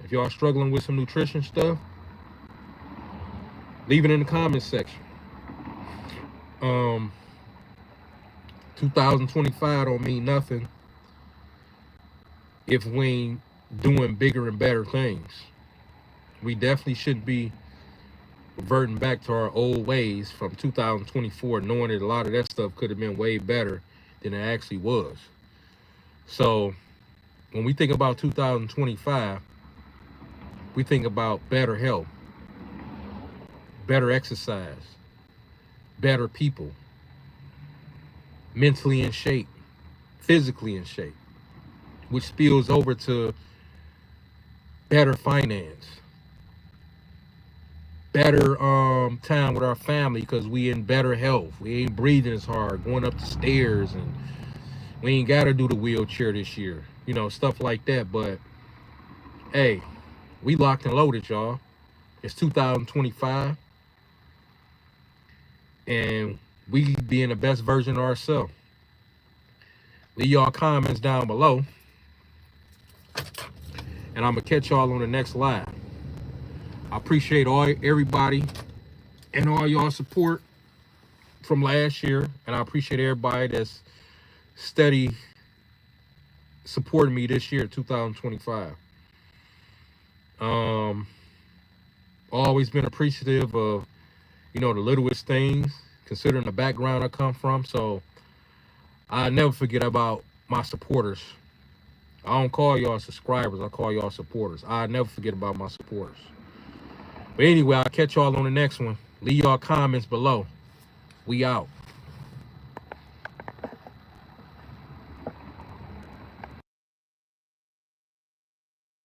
if y'all struggling with some nutrition stuff, leave it in the comments section. 2025 don't mean nothing if we ain't doing bigger and better things. We definitely should be reverting back to our old ways from 2024, knowing that a lot of that stuff could have been way better than it actually was. So when we think about 2025, we think about better health, better exercise, better people, mentally in shape, physically in shape, which spills over to better finance, better time with our family because we in better health. We ain't breathing as hard, going up the stairs, and we ain't got to do the wheelchair this year. You know, stuff like that. But hey, we locked and loaded, y'all. It's 2025, and we being the best version of ourselves. Leave y'all comments down below, and I'm gonna catch y'all on the next live. I appreciate everybody and all y'all support from last year, and I appreciate everybody that's steady supporting me this year, 2025. Always been appreciative of, you know, the littlest things, considering the background I come from. So I never forget about my supporters. I don't call y'all subscribers, I call y'all supporters. I never forget about my supporters. But anyway, I'll catch y'all on the next one. Leave y'all comments below. We out.